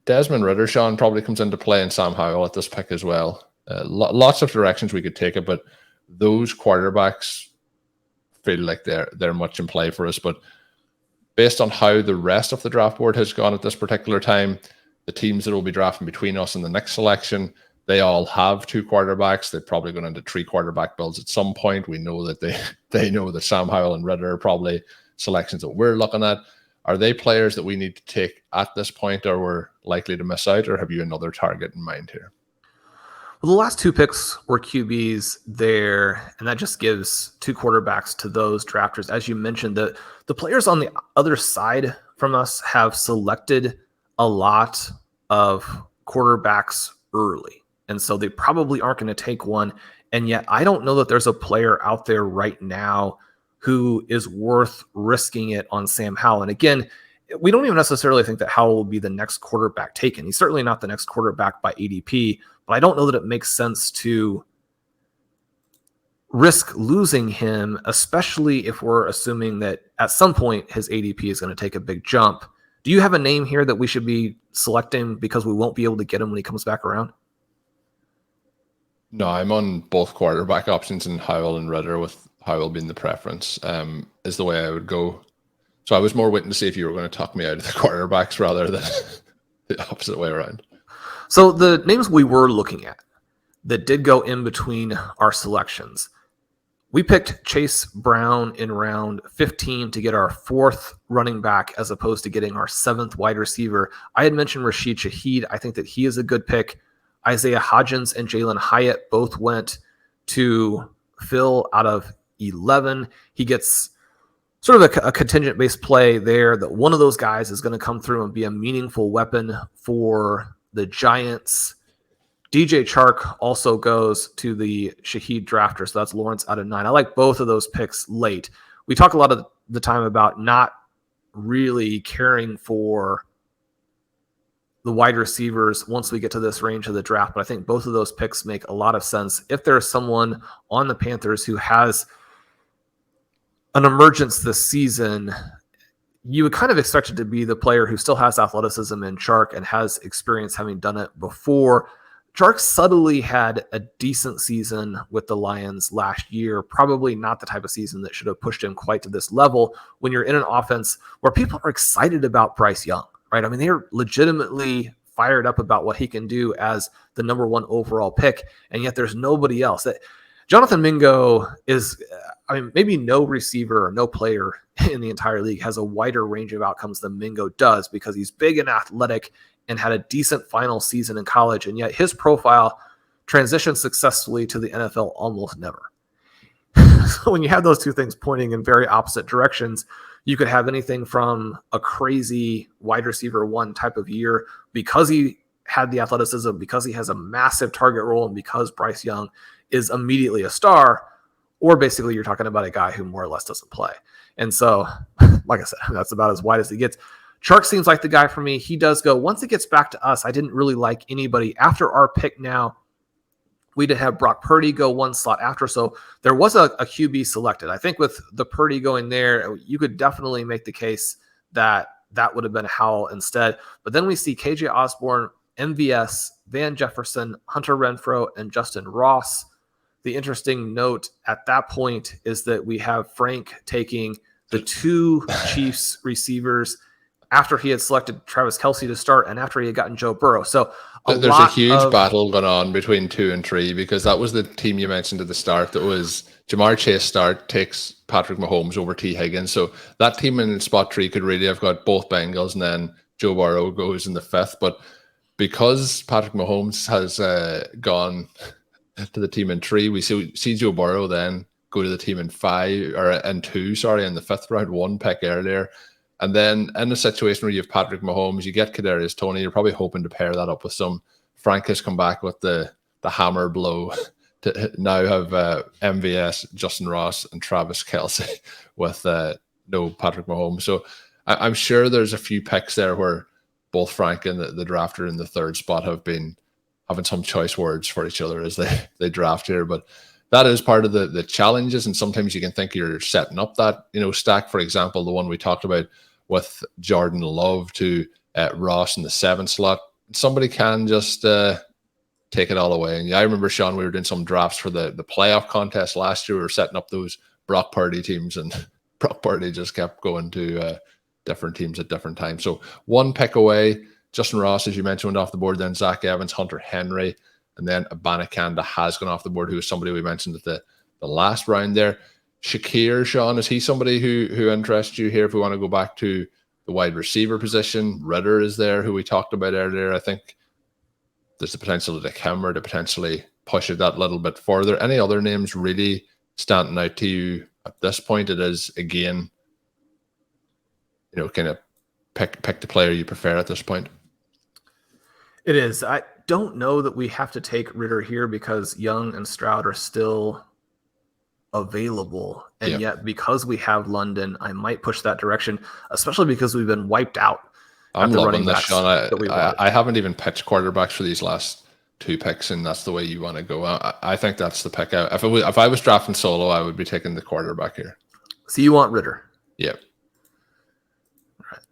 Desmond Ridder, Shawn, probably comes into play, and Sam Howell at this pick as well. Lots of directions we could take it, but those quarterbacks feel like they're much in play for us. But based on how the rest of the draft board has gone at this particular time, the teams that will be drafting between us and the next selection, they all have 2 quarterbacks. They're probably going into 3 quarterback builds at some point. We know that they know that Sam Howell and Ridder are probably selections that we're looking at. Are they players that we need to take at this point, or we're likely to miss out, or have you another target in mind here? Well, the last 2 picks were QBs there, and that just gives 2 quarterbacks to those drafters. As you mentioned, the players on the other side from us have selected a lot of quarterbacks early, and so they probably aren't going to take one. And yet I don't know that there's a player out there right now who is worth risking it on Sam Howell. And again, we don't even necessarily think that Howell will be the next quarterback taken. He's certainly not the next quarterback by ADP, but I don't know that it makes sense to risk losing him, especially if we're assuming that at some point his ADP is going to take a big jump. Do you have a name here that we should be selecting because we won't be able to get him when he comes back around? No, I'm on both quarterback options, and Howell and Ridder, with Howell being the preference, is the way I would go. So I was more waiting to see if you were going to talk me out of the quarterbacks rather than the opposite way around. So the names we were looking at that did go in between our selections, we picked Chase Brown in round 15 to get our 4th running back as opposed to getting our 7th wide receiver. I had mentioned Rashid Shaheed. I think that he is a good pick. Isaiah Hodgins and Jalen Hyatt both went to Phil out of 11. He gets sort of a contingent-based play there that one of those guys is going to come through and be a meaningful weapon for the Giants. DJ Chark also goes to the Shaheed drafter, so that's Lawrence out of 9. I like both of those picks late. We talk a lot of the time about not really caring for the wide receivers once we get to this range of the draft, but I think both of those picks make a lot of sense. If there's someone on the Panthers who has an emergence this season, you would kind of expect it to be the player who still has athleticism in Chark and has experience having done it before. Chark subtly had a decent season with the Lions last year, probably not the type of season that should have pushed him quite to this level when you're in an offense where people are excited about Bryce Young, right? I mean, they're legitimately fired up about what he can do as the number 1 overall pick, and yet there's nobody else. Jonathan Mingo is, maybe no receiver or no player in the entire league has a wider range of outcomes than Mingo does because he's big and athletic and had a decent final season in college, and yet his profile transitioned successfully to the NFL almost never. So when you have those two things pointing in very opposite directions, you could have anything from a crazy wide receiver 1 type of year because he had the athleticism, because he has a massive target role, and because Bryce Young is immediately a star, or basically you're talking about a guy who more or less doesn't play. And so, like I said, that's about as wide as he gets. Chark seems like the guy for me. He does go. Once it gets back to us, I didn't really like anybody. After our pick now, we did have Brock Purdy go 1 slot after. So there was a QB selected. I think with the Purdy going there, you could definitely make the case that that would have been Howell instead. But then we see KJ Osborne, MVS, Van Jefferson, Hunter Renfrow, and Justin Ross. The interesting note at that point is that we have Frank taking the 2 Chiefs receivers after he had selected Travis Kelce to start and after he had gotten Joe Burrow. So there's a huge battle going on between 2 and 3 because that was the team you mentioned at the start. That was Jamar Chase takes Patrick Mahomes over T. Higgins. So that team in spot 3 could really have got both Bengals, and then Joe Burrow goes in the 5th. But because Patrick Mahomes has gone to the team in 3, we see Joe Burrow then go to the team in 2, in the 5th round, 1 pick earlier. And then in a situation where you have Patrick Mahomes, you get Kadarius Toney, you're probably hoping to pair that up with some. Frank has come back with the hammer blow to now have MVS, Justin Ross, and Travis Kelce with no Patrick Mahomes. So I'm sure there's a few picks there where both Frank and the drafter in the 3rd spot have been having some choice words for each other as they draft here. But that is part of the challenges, and sometimes you can think you're setting up that stack. For example, the one we talked about with Jordan Love to Ross in the 7th slot, somebody can just take it all away. And I remember, Shawn, we were doing some drafts for the playoff contest last year. We were setting up those Brock Purdy teams, and Brock Purdy just kept going to different teams at different times. So 1 pick away, Justin Ross, as you mentioned, went off the board. Then Zach Evans, Hunter Henry, and then Abanikanda has gone off the board, who is somebody we mentioned at the last round there. Shakir, Shawn, is he somebody who interests you here if we want to go back to the wide receiver position? Ritter is there, who we talked about earlier. I think there's the potential to take him or to potentially push it that little bit further. Any other names really standing out to you at this point? It is, again, kind of pick the player you prefer at this point. It is. I don't know that we have to take Ritter here because Young and Stroud are still available. And yet because we have London, I might push that direction, especially because we've been wiped out. I'm loving this, Shawn. I haven't even pitched quarterbacks for these last 2 picks, and that's the way you want to go. I think that's the pick. If I was drafting solo, I would be taking the quarterback here. So you want Ritter? Yep. Right.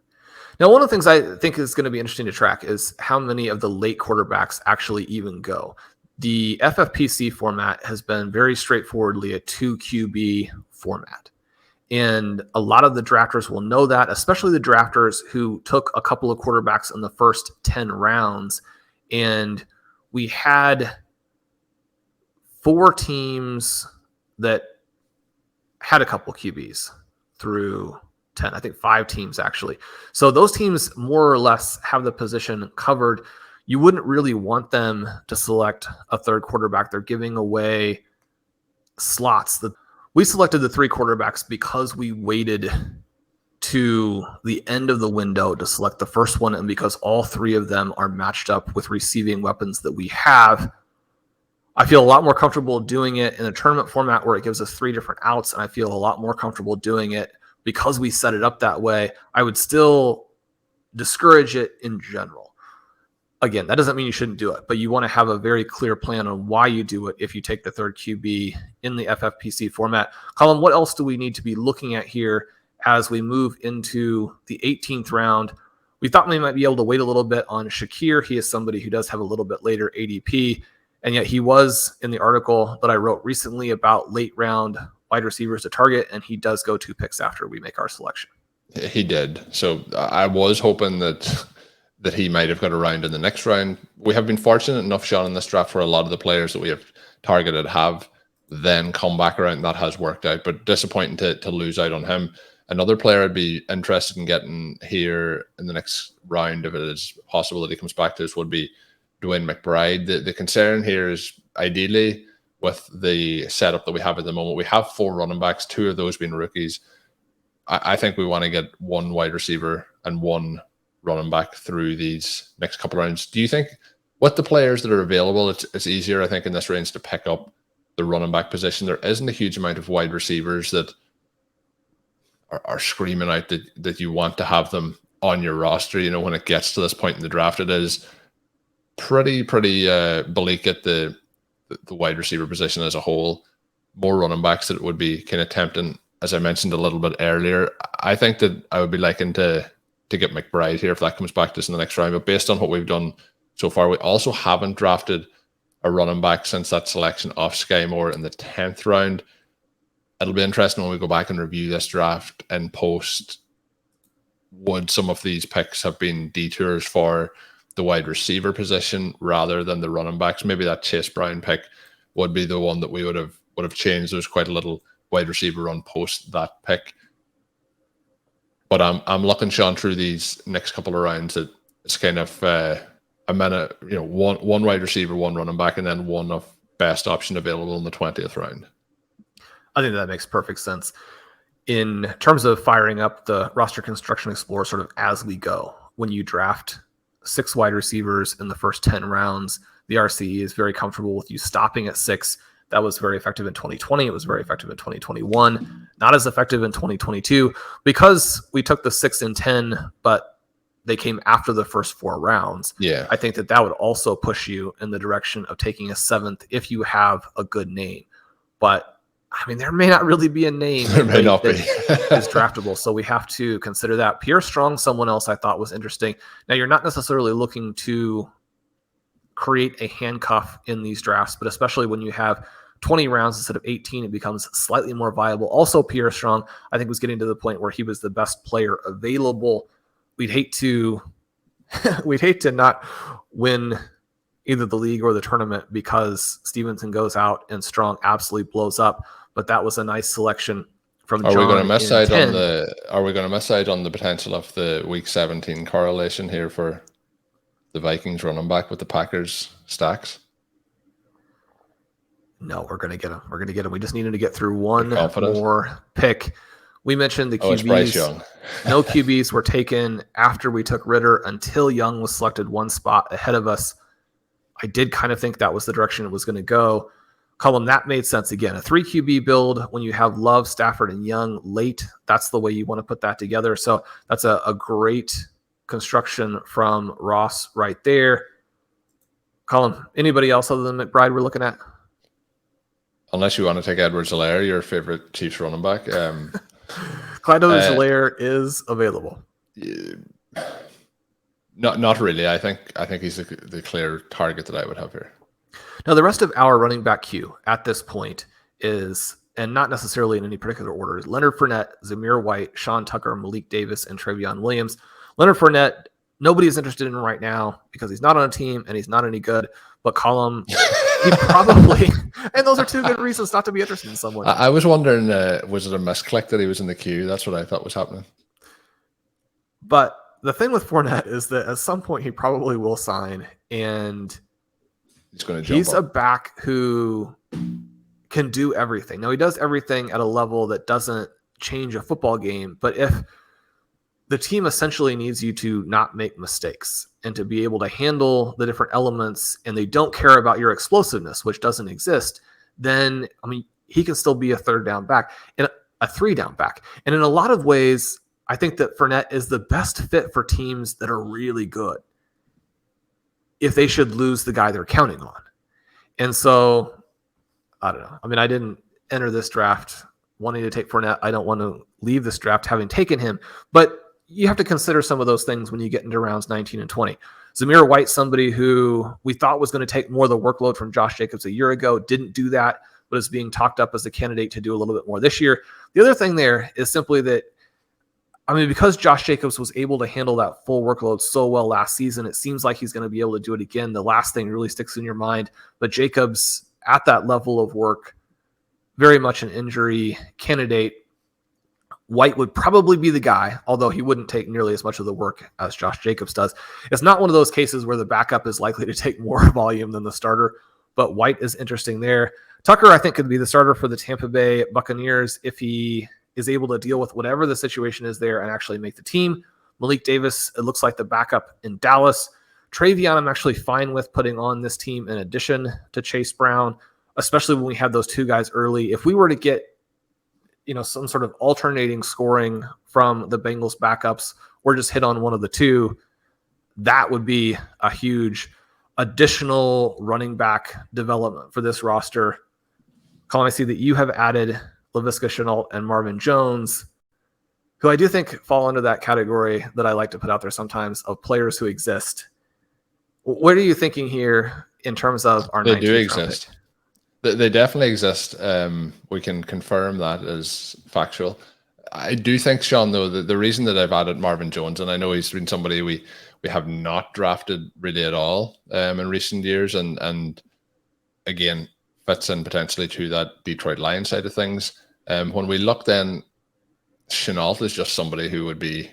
Now, one of the things I think is going to be interesting to track is how many of the late quarterbacks actually even go. The FFPC format has been very straightforwardly a 2 QB format. And a lot of the drafters will know that, especially the drafters who took a couple of quarterbacks in the first 10 rounds. And we had 4 teams that had a couple QBs through 10. I think 5 teams, actually. So those teams more or less have the position covered. you wouldn't really want them to select a third quarterback. They're giving away slots. We selected the 3 quarterbacks because we waited to the end of the window to select the first one, and because all 3 of them are matched up with receiving weapons that we have. I feel a lot more comfortable doing it in a tournament format where it gives us 3 different outs, and I feel a lot more comfortable doing it because we set it up that way. I would still discourage it in general. Again, that doesn't mean you shouldn't do it, but you want to have a very clear plan on why you do it if you take the third QB in the FFPC format. Colm, what else do we need to be looking at here as we move into the 18th round? We thought we might be able to wait a little bit on Shakir. He is somebody who does have a little bit later ADP, and yet he was in the article that I wrote recently about late round wide receivers to target, and he does go 2 picks after we make our selection. He did. So I was hoping that he might have got around in the next round. We have been fortunate enough, Shawn, in this draft where a lot of the players that we have targeted have then come back around. That has worked out, but disappointing to lose out on him. Another player I'd be interested in getting here in the next round, if it is possible that he comes back to us, would be Dwayne McBride. The concern here is ideally with the setup that we have at the moment, we have 4 running backs, 2 of those being rookies. I think we want to get 1 wide receiver and 1 running back through these next couple of rounds. Do you think with the players that are available, it's easier, I think, in this range to pick up the running back position? There isn't a huge amount of wide receivers that are screaming out that you want to have them on your roster. You know, when it gets to this point in the draft, it is pretty bleak at the wide receiver position as a whole. More running backs that it would be kind of tempting, as I mentioned a little bit earlier. I think that I would be liking to get McBride here if that comes back to us in the next round. But based on what we've done so far, we also haven't drafted a running back since that selection off Sky Moore in the 10th round. It'll be interesting when we go back and review this draft and post, would some of these picks have been detours for the wide receiver position rather than the running backs? Maybe that Chase Brown pick would be the one that we would have changed. There was quite a little wide receiver run post that pick. But I'm looking, Shawn, through these next couple of rounds. It's kind of a minute, one wide receiver, 1 running back, and then 1 of best option available in the 20th round. I think that makes perfect sense. In terms of firing up the roster construction explorer sort of as we go, when you draft 6 wide receivers in the first 10 rounds, the RCE is very comfortable with you stopping at 6. That was very effective in 2020. It was very effective in 2021. Not as effective in 2022 because we took the 6 and 10, but they came after the first 4 rounds. Yeah, I think that would also push you in the direction of taking a 7th if you have a good name. But I mean, there may not really be a name there may not be is draftable, so we have to consider that. Pierre Strong, someone else I thought was interesting. Now, you're not necessarily looking to create a handcuff in these drafts, but especially when you have 20 rounds instead of 18, it becomes slightly more viable. Also, Pierre Strong, I think, was getting to the point where he was the best player available. We'd hate to not win either the league or the tournament because Stevenson goes out and Strong absolutely blows up. But that was a nice selection from John. Are we going to miss out on the potential of the Week 17 correlation here for the Vikings running back with the Packers stacks? No, we're going to get him. We're going to get him. We just needed to get through one more pick. We mentioned the QBs. It's Bryce Young. No QBs were taken after we took Ritter until Young was selected 1 spot ahead of us. I did kind of think that was the direction it was going to go. Colm, that made sense again. A 3 QB build when you have Love, Stafford, and Young late, that's the way you want to put that together. So that's a great construction from Ross right there. Colm, anybody else other than McBride we're looking at? Unless you want to take Edwards-Helaire, your favorite Chiefs running back. Clyde Edwards-Helaire is available. Not really. I think he's the clear target that I would have here. Now, the rest of our running back queue at this point is, and not necessarily in any particular order, is Leonard Fournette, Zamir White, Sean Tucker, Malik Davis, and Trevion Williams. Leonard Fournette, nobody is interested in right now because he's not on a team and he's not any good. But Colm, he probably, and those are 2 good reasons not to be interested in someone. I was wondering, was it a misclick that he was in the queue? That's what I thought was happening. But the thing with Fournette is that at some point he probably will sign, and he's a back who can do everything. Now, he does everything at a level that doesn't change a football game, but if the team essentially needs you to not make mistakes and to be able to handle the different elements, and they don't care about your explosiveness, which doesn't exist, then, I mean, he can still be a third down back and a 3-down back. And in a lot of ways, I think that Fournette is the best fit for teams that are really good if they should lose the guy they're counting on. And so, I don't know. I mean, I didn't enter this draft wanting to take Fournette. I don't want to leave this draft having taken him. But you have to consider some of those things when you get into rounds 19 and 20. Zamir White, somebody who we thought was going to take more of the workload from Josh Jacobs a year ago, didn't do that, but is being talked up as a candidate to do a little bit more this year. The other thing there is simply that, I mean, because Josh Jacobs was able to handle that full workload so well last season, it seems like he's going to be able to do it again. The last thing really sticks in your mind, but Jacobs at that level of work, very much an injury candidate. White would probably be the guy, although he wouldn't take nearly as much of the work as Josh Jacobs does. It's not one of those cases where the backup is likely to take more volume than the starter, but White is interesting there. Tucker, I think, could be the starter for the Tampa Bay Buccaneers if he is able to deal with whatever the situation is there and actually make the team. Malik Davis, it looks like the backup in Dallas. Travion, I'm actually fine with putting on this team in addition to Chase Brown, especially when we have those two guys early. If we were to get, some sort of alternating scoring from the Bengals backups or just hit on one of the two, that would be a huge additional running back development for this roster. Colm, I see that you have added Laviska Shenault and Marvin Jones, who I do think fall into that category that I like to put out there sometimes of players who exist. What are you thinking here in terms of our 19th round pick? They do exist. They definitely exist. We can confirm that as factual. I do think, Shawn, though, the reason that I've added Marvin Jones, and I know he's been somebody we have not drafted really at all in recent years, and again, fits in potentially to that Detroit Lions side of things. When we look then, Shenault is just somebody who would be,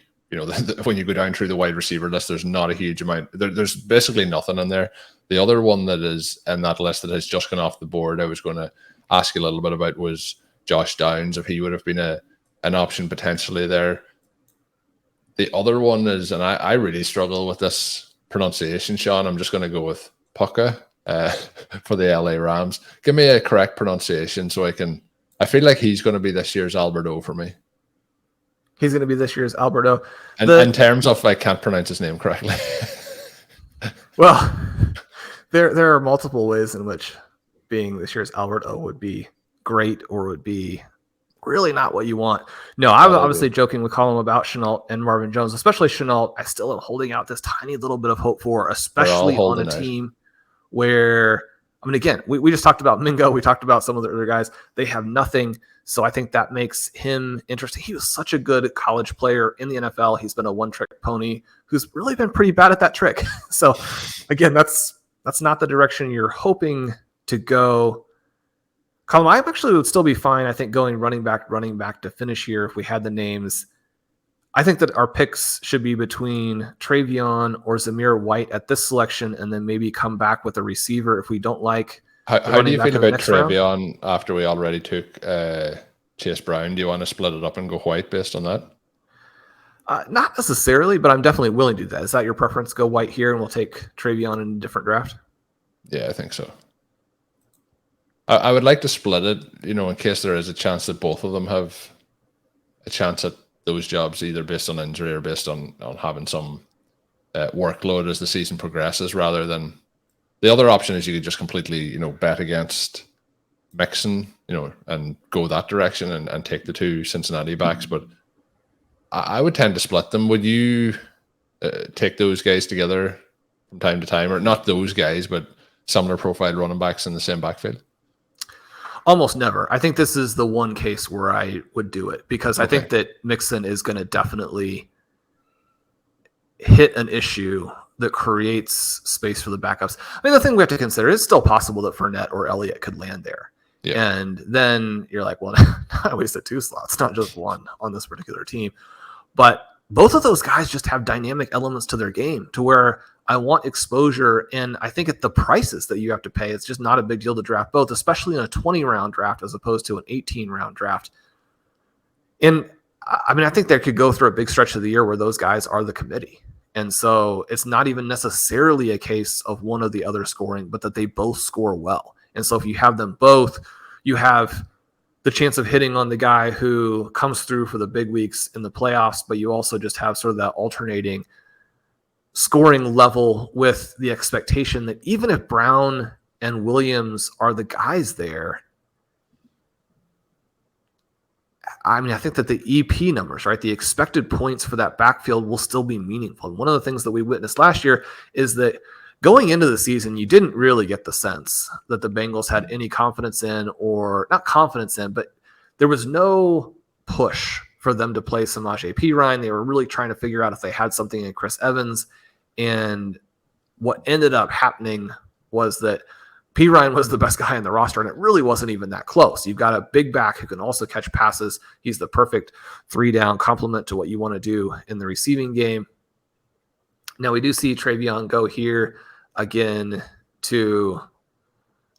when you go down through the wide receiver list, there's not a huge amount. There's basically nothing in there. The other one that is in that list that has just gone off the board, I was going to ask you a little bit about, was Josh Downs, if he would have been an option potentially there. The other one is, and I really struggle with this pronunciation, Shawn. I'm just going to go with Puka for the LA Rams. Give me a correct pronunciation so I feel like he's going to be this year's Alberto for me. He's going to be this year's Alberto. In terms of, I can't pronounce his name correctly. Well, there are multiple ways in which being this year's Alberto would be great or would be really not what you want. No, I'm obviously joking with Colm about Shenault and Marvin Jones, especially Shenault. I still am holding out this tiny little bit of hope for, especially on a team where, I mean, again, we just talked about Mingo. We talked about some of the other guys. They have nothing. So I think that makes him interesting. He was such a good college player in the NFL. He's been a one-trick pony who's really been pretty bad at that trick. So again, that's not the direction you're hoping to go. Colm, I actually would still be fine, I think, going running back to finish here if we had the names. I think that our picks should be between Travion or Zamir White at this selection, and then maybe come back with a receiver if we don't like. How do you feel about Travion after we already took Chase Brown? Do you want to split it up and go White based on that? Not necessarily, but I'm definitely willing to do that. Is that your preference? Go White here and we'll take Travion in a different draft? Yeah, I think so. I would like to split it, in case there is a chance that both of them have a chance at those jobs, either based on injury or based on having some workload as the season progresses, rather than the other option is you could just completely, bet against Mixon, and go that direction and take the two Cincinnati backs. But I would tend to split them. Would you take those guys together from time to time, or not those guys, but similar profile running backs in the same backfield? Almost never. I think this is the one case where I would do it, because I think that Mixon is going to definitely hit an issue that creates space for the backups. I mean, the thing we have to consider is it's still possible that Fournette or Elliott could land there. Yeah. And then you're like, well, I wasted two slots, not just one on this particular team. But both of those guys just have dynamic elements to their game to where I want exposure. And I think at the prices that you have to pay, it's just not a big deal to draft both, especially in a 20-round draft as opposed to an 18-round draft. And I mean, I think they could go through a big stretch of the year where those guys are the committee. And so it's not even necessarily a case of one or the other scoring, but that they both score well. And so if you have them both, you have the chance of hitting on the guy who comes through for the big weeks in the playoffs, but you also just have sort of that alternating scoring level with the expectation that even if Brown and Williams are the guys there, I mean, I think that the EP numbers, right, the expected points for that backfield will still be meaningful. And one of the things that we witnessed last year is that going into the season, you didn't really get the sense that the Bengals had any confidence in, or not confidence in, but there was no push for them to play Samaje Perine. They were really trying to figure out if they had something in Chris Evans. And what ended up happening was that Perine was the best guy in the roster, and it really wasn't even that close. You've got a big back who can also catch passes. He's the perfect 3-down complement to what you want to do in the receiving game. Now, we do see Travion go here again to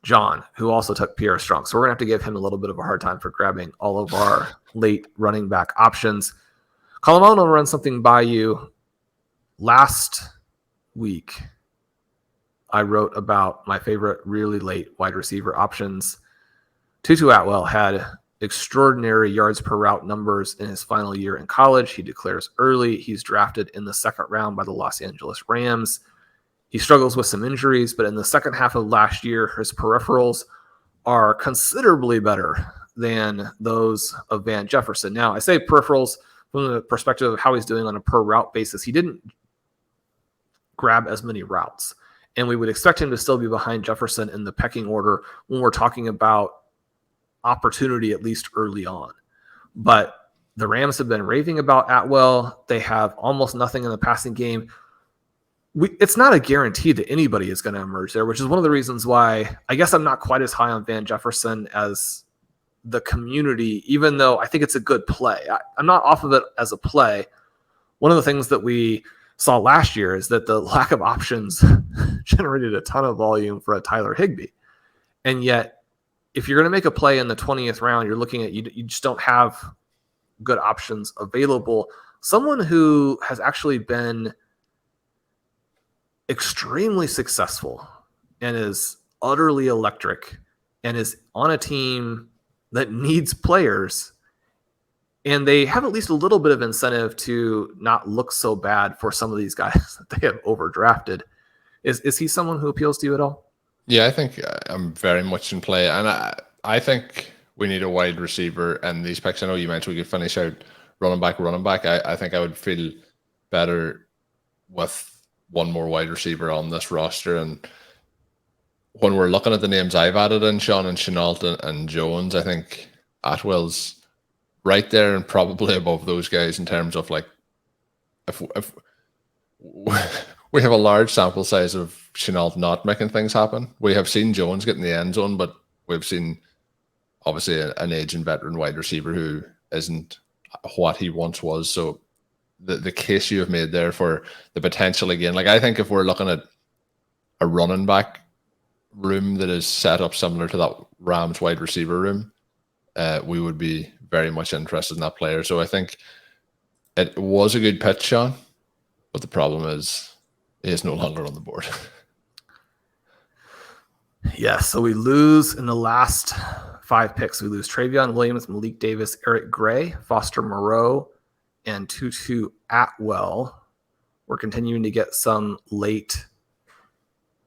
John, who also took Pierre Strong. So we're going to have to give him a little bit of a hard time for grabbing all of our late running back options. Colm, I want to run something by you. Last week, I wrote about my favorite really late wide receiver options. Tutu Atwell had extraordinary yards per route numbers in his final year in college. He declares early. He's drafted in the second round by the Los Angeles Rams. He struggles with some injuries, but in the second half of last year, his peripherals are considerably better than those of Van Jefferson. Now, I say peripherals from the perspective of how he's doing on a per route basis. He didn't grab as many routes, and we would expect him to still be behind Jefferson in the pecking order when we're talking about opportunity, at least early on. But the Rams have been raving about Atwell. They have almost nothing in the passing game. It's not a guarantee that anybody is going to emerge there, which is one of the reasons why I guess I'm not quite as high on Van Jefferson as the community, even though I think it's a good play. I'm not off of it as a play. One of the things that we saw last year is that the lack of options generated a ton of volume for a Tyler Higbee. And yet, if you're going to make a play in the 20th round, you're looking at, you just don't have good options available. Someone who has actually been extremely successful and is utterly electric and is on a team that needs players, and they have at least a little bit of incentive to not look so bad for some of these guys that they have overdrafted. Is he someone who appeals to you at all? Yeah, I think I'm very much in play. And I think we need a wide receiver. And these picks, I know you mentioned we could finish out running back. I think I would feel better with one more wide receiver on this roster. And when we're looking at the names I've added in, Shawn and Chenault and Jones, I think Atwell's right there and probably above those guys in terms of, like, if we have a large sample size of Chenault not making things happen. We have seen Jones get in the end zone, but we've seen obviously an aging veteran wide receiver who isn't what he once was. So the case you have made there for the potential again, like, I think if we're looking at a running back room that is set up similar to that Rams wide receiver room, we would be very much interested in that player. So I think it was a good pitch, Shawn, but the problem is he is no longer on the board. Yeah, so we lose in the last 5 picks. We lose Travion Williams, Malik Davis, Eric Gray, Foster Moreau, and Tutu Atwell. We're continuing to get some late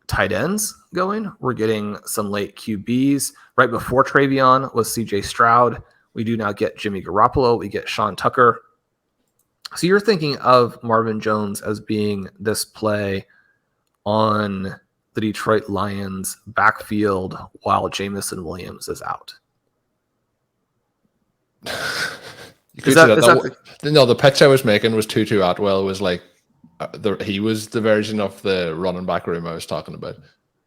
tight ends going. We're getting some late QBs. Right before Travion was CJ Stroud. We do now get Jimmy Garoppolo. We get Sean Tucker. So you're thinking of Marvin Jones as being this play on the Detroit Lions backfield while Jamison Williams is out. No, the pitch I was making was Tutu Atwell was like, he was the version of the running back room I was talking about.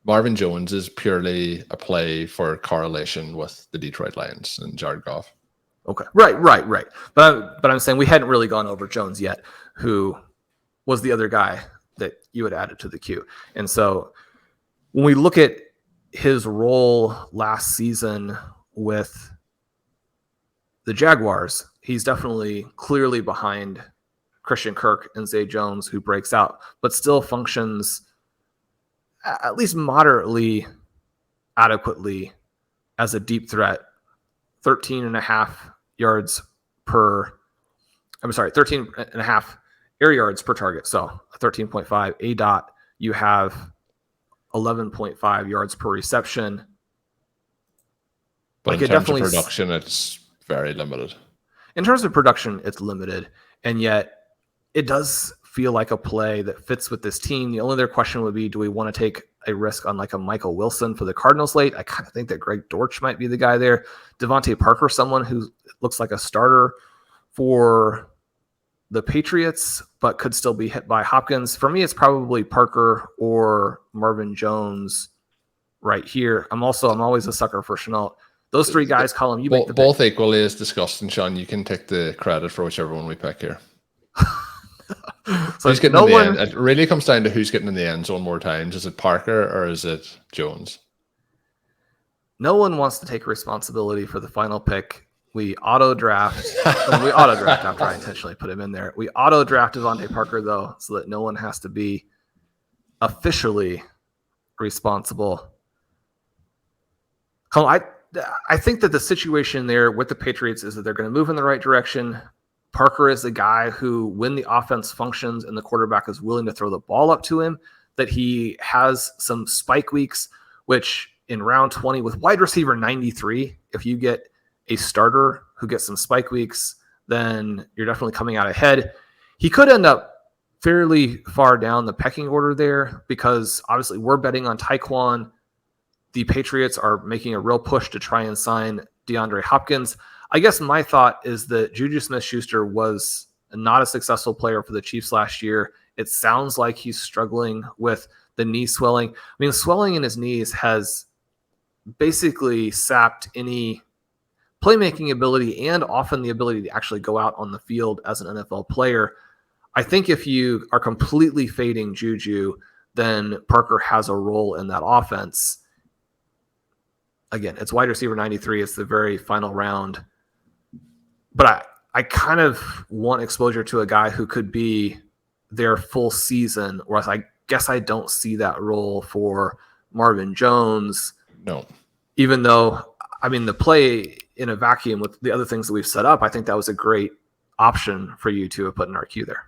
Marvin Jones is purely a play for correlation with the Detroit Lions and Jared Goff. Okay. Right. But I'm saying we hadn't really gone over Jones yet, who was the other guy that you had added to the queue. And so when we look at his role last season with the Jaguars, he's definitely clearly behind Christian Kirk and Zay Jones, who breaks out, but still functions at least moderately adequately as a deep threat. 13 and a half air yards per target. So 13.5 A dot. You have 11.5 yards per reception. But in terms of production, it's very limited. In terms of production, it's limited. And yet it does feel like a play that fits with this team. The only other question would be, do we want to take a risk on like a Michael Wilson for the Cardinals late? I kind of think that Greg Dortch might be the guy there. Devontae Parker, someone who looks like a starter for the Patriots, but could still be hit by Hopkins. For me, it's probably Parker or Marvin Jones right here. I'm always a sucker for Shenault. Those three guys, Colm, you make the both pick. equally as disgusting, Shawn. You can take the credit for whichever one we pick here. So who's getting in the end? It really comes down to who's getting in the end zone more times. Is it Parker or is it Jones? No one wants to take responsibility for the final pick. We auto draft. After I intentionally put him in there. We auto draft Devontae Parker though, so that no one has to be officially responsible. Colm, I think that the situation there with the Patriots is that they're going to move in the right direction. Parker is the guy who, when the offense functions and the quarterback is willing to throw the ball up to him, that he has some spike weeks, which in round 20 with wide receiver 93, if you get a starter who gets some spike weeks, then you're definitely coming out ahead. He could end up fairly far down the pecking order there because obviously we're betting on Tyquan. The Patriots are making a real push to try and sign DeAndre Hopkins. I guess my thought is that Juju Smith-Schuster was not a successful player for the Chiefs last year. It sounds like he's struggling with the knee swelling. I mean, swelling in his knees has basically sapped any playmaking ability and often the ability to actually go out on the field as an NFL player. I think if you are completely fading Juju, then Parker has a role in that offense. Again, it's wide receiver 93. It's the very final round. But I kind of want exposure to a guy who could be their full season, whereas I guess I don't see that role for Marvin Jones. No. Even though, I mean, the play in a vacuum with the other things that we've set up, I think that was a great option for you to have put in our queue there.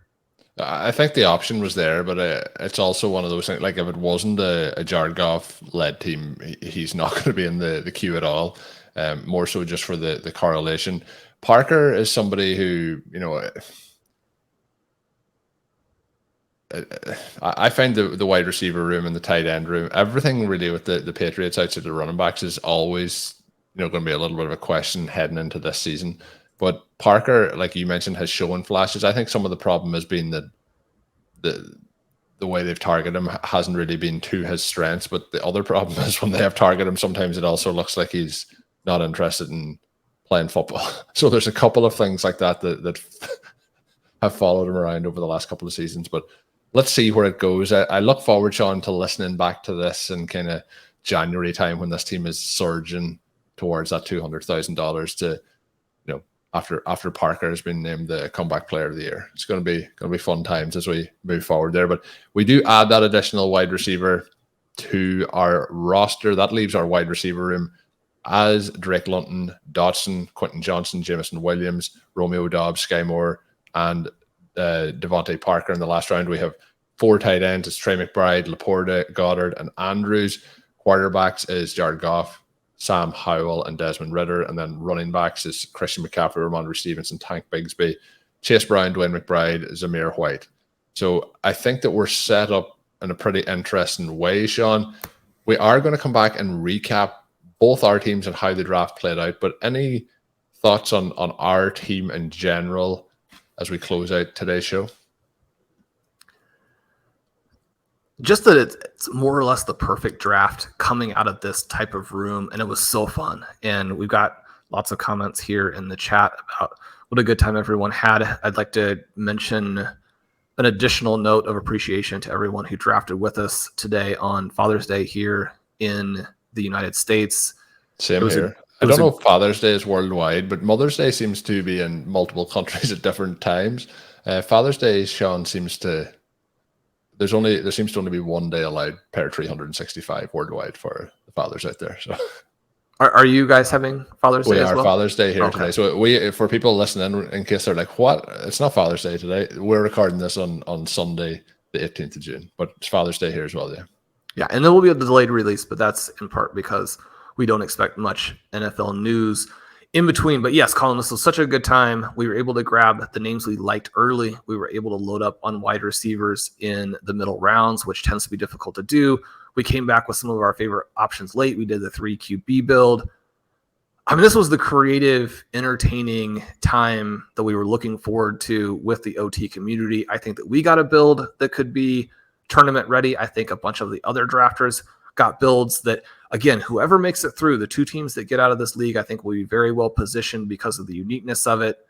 I think the option was there, but it's also one of those things, like if it wasn't a Jared Goff-led team, he's not going to be in the queue at all, more so just for the correlation. Parker is somebody who, you know, I find the wide receiver room and the tight end room, everything really with the Patriots outside the running backs is always, you know, going to be a little bit of a question heading into this season. But Parker, like you mentioned, has shown flashes. I think some of the problem has been that the way they've targeted him hasn't really been to his strengths. But the other problem is when they have targeted him, sometimes it also looks like he's not interested in playing football. So there's a couple of things like that have followed him around over the last couple of seasons. But let's see where it goes. I look forward, Shawn, to listening back to this in kind of January time when this team is surging towards that $200,000 to, you know, after Parker has been named the comeback player of the year. It's going to be fun times as we move forward there. But we do add that additional wide receiver to our roster. That leaves our wide receiver room as Drake London, Dotson, Quentin Johnson, Jameson Williams, Romeo Dobbs, Sky Moore, and Devontae Parker in the last round. We have 4 tight ends. It's Trey McBride, Laporta, Goddard, and Andrews. Quarterbacks is Jared Goff, Sam Howell, and Desmond Ridder. And then running backs is Christian McCaffrey, Ramondre Stevenson, Tank Bigsby, Chase Brown, Dwayne McBride, Zamir White. So I think that we're set up in a pretty interesting way, Shawn. We are going to come back and recap both our teams and how the draft played out. But any thoughts on our team in general as we close out today's show? Just that it's more or less the perfect draft coming out of this type of room, and it was so fun. And we've got lots of comments here in the chat about what a good time everyone had. I'd like to mention an additional note of appreciation to everyone who drafted with us today on Father's Day here in the United States. Same here. I don't know if Father's Day is worldwide, but Mother's Day seems to be in multiple countries at different times. Father's Day, Shawn, seems to there seems to only be one day allowed per 365 worldwide for the fathers out there. So, are you guys having Father's Day as well? We are Father's Day here today. So for people listening, in case they're like, "What? It's not Father's Day today." We're recording this on Sunday, the 18th of June, but it's Father's Day here as well. Yeah. Yeah, and there will be a delayed release, but that's in part because we don't expect much NFL news in between. But yes, Colm, this was such a good time. We were able to grab the names we liked early. We were able to load up on wide receivers in the middle rounds, which tends to be difficult to do. We came back with some of our favorite options late. We did the 3 QB build. I mean, this was the creative, entertaining time that we were looking forward to with the OT community. I think that we got a build that could be tournament ready. I think a bunch of the other drafters got builds that, again, whoever makes it through, the 2 teams that get out of this league, I think will be very well positioned because of the uniqueness of it.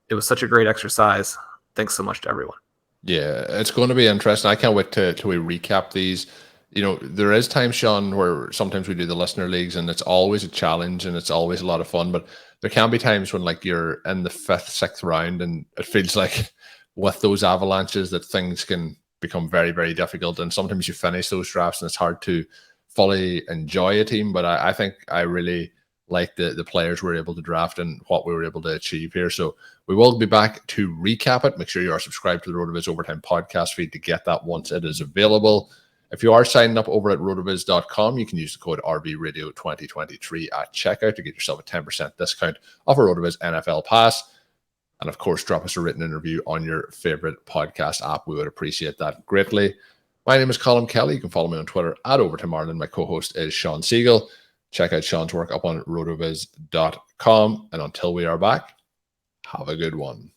It was such a great exercise. Thanks so much to everyone. Yeah, it's going to be interesting. I can't wait till we recap these. You know, there is times, Shawn, where sometimes we do the listener leagues and it's always a challenge and it's always a lot of fun, but there can be times when like you're in the 5th, 6th round and it feels like with those avalanches that things can become very, very difficult. And sometimes you finish those drafts and it's hard to fully enjoy a team. But I think I really like the players we're able to draft and what we were able to achieve here. So we will be back to recap it. Make sure you are subscribed to the RotoViz Overtime podcast feed to get that once it is available. If you are signing up over at rotoviz.com, you can use the code RVRadio2023 at checkout to get yourself a 10% discount off a RotoViz NFL Pass. And of course, drop us a written interview on your favorite podcast app. We would appreciate that greatly. My name is Colm Kelly. You can follow me on Twitter at Overtime Ireland. My co-host is Shawn Siegele. Check out Shawn's work up on rotoviz.com. And until we are back, have a good one.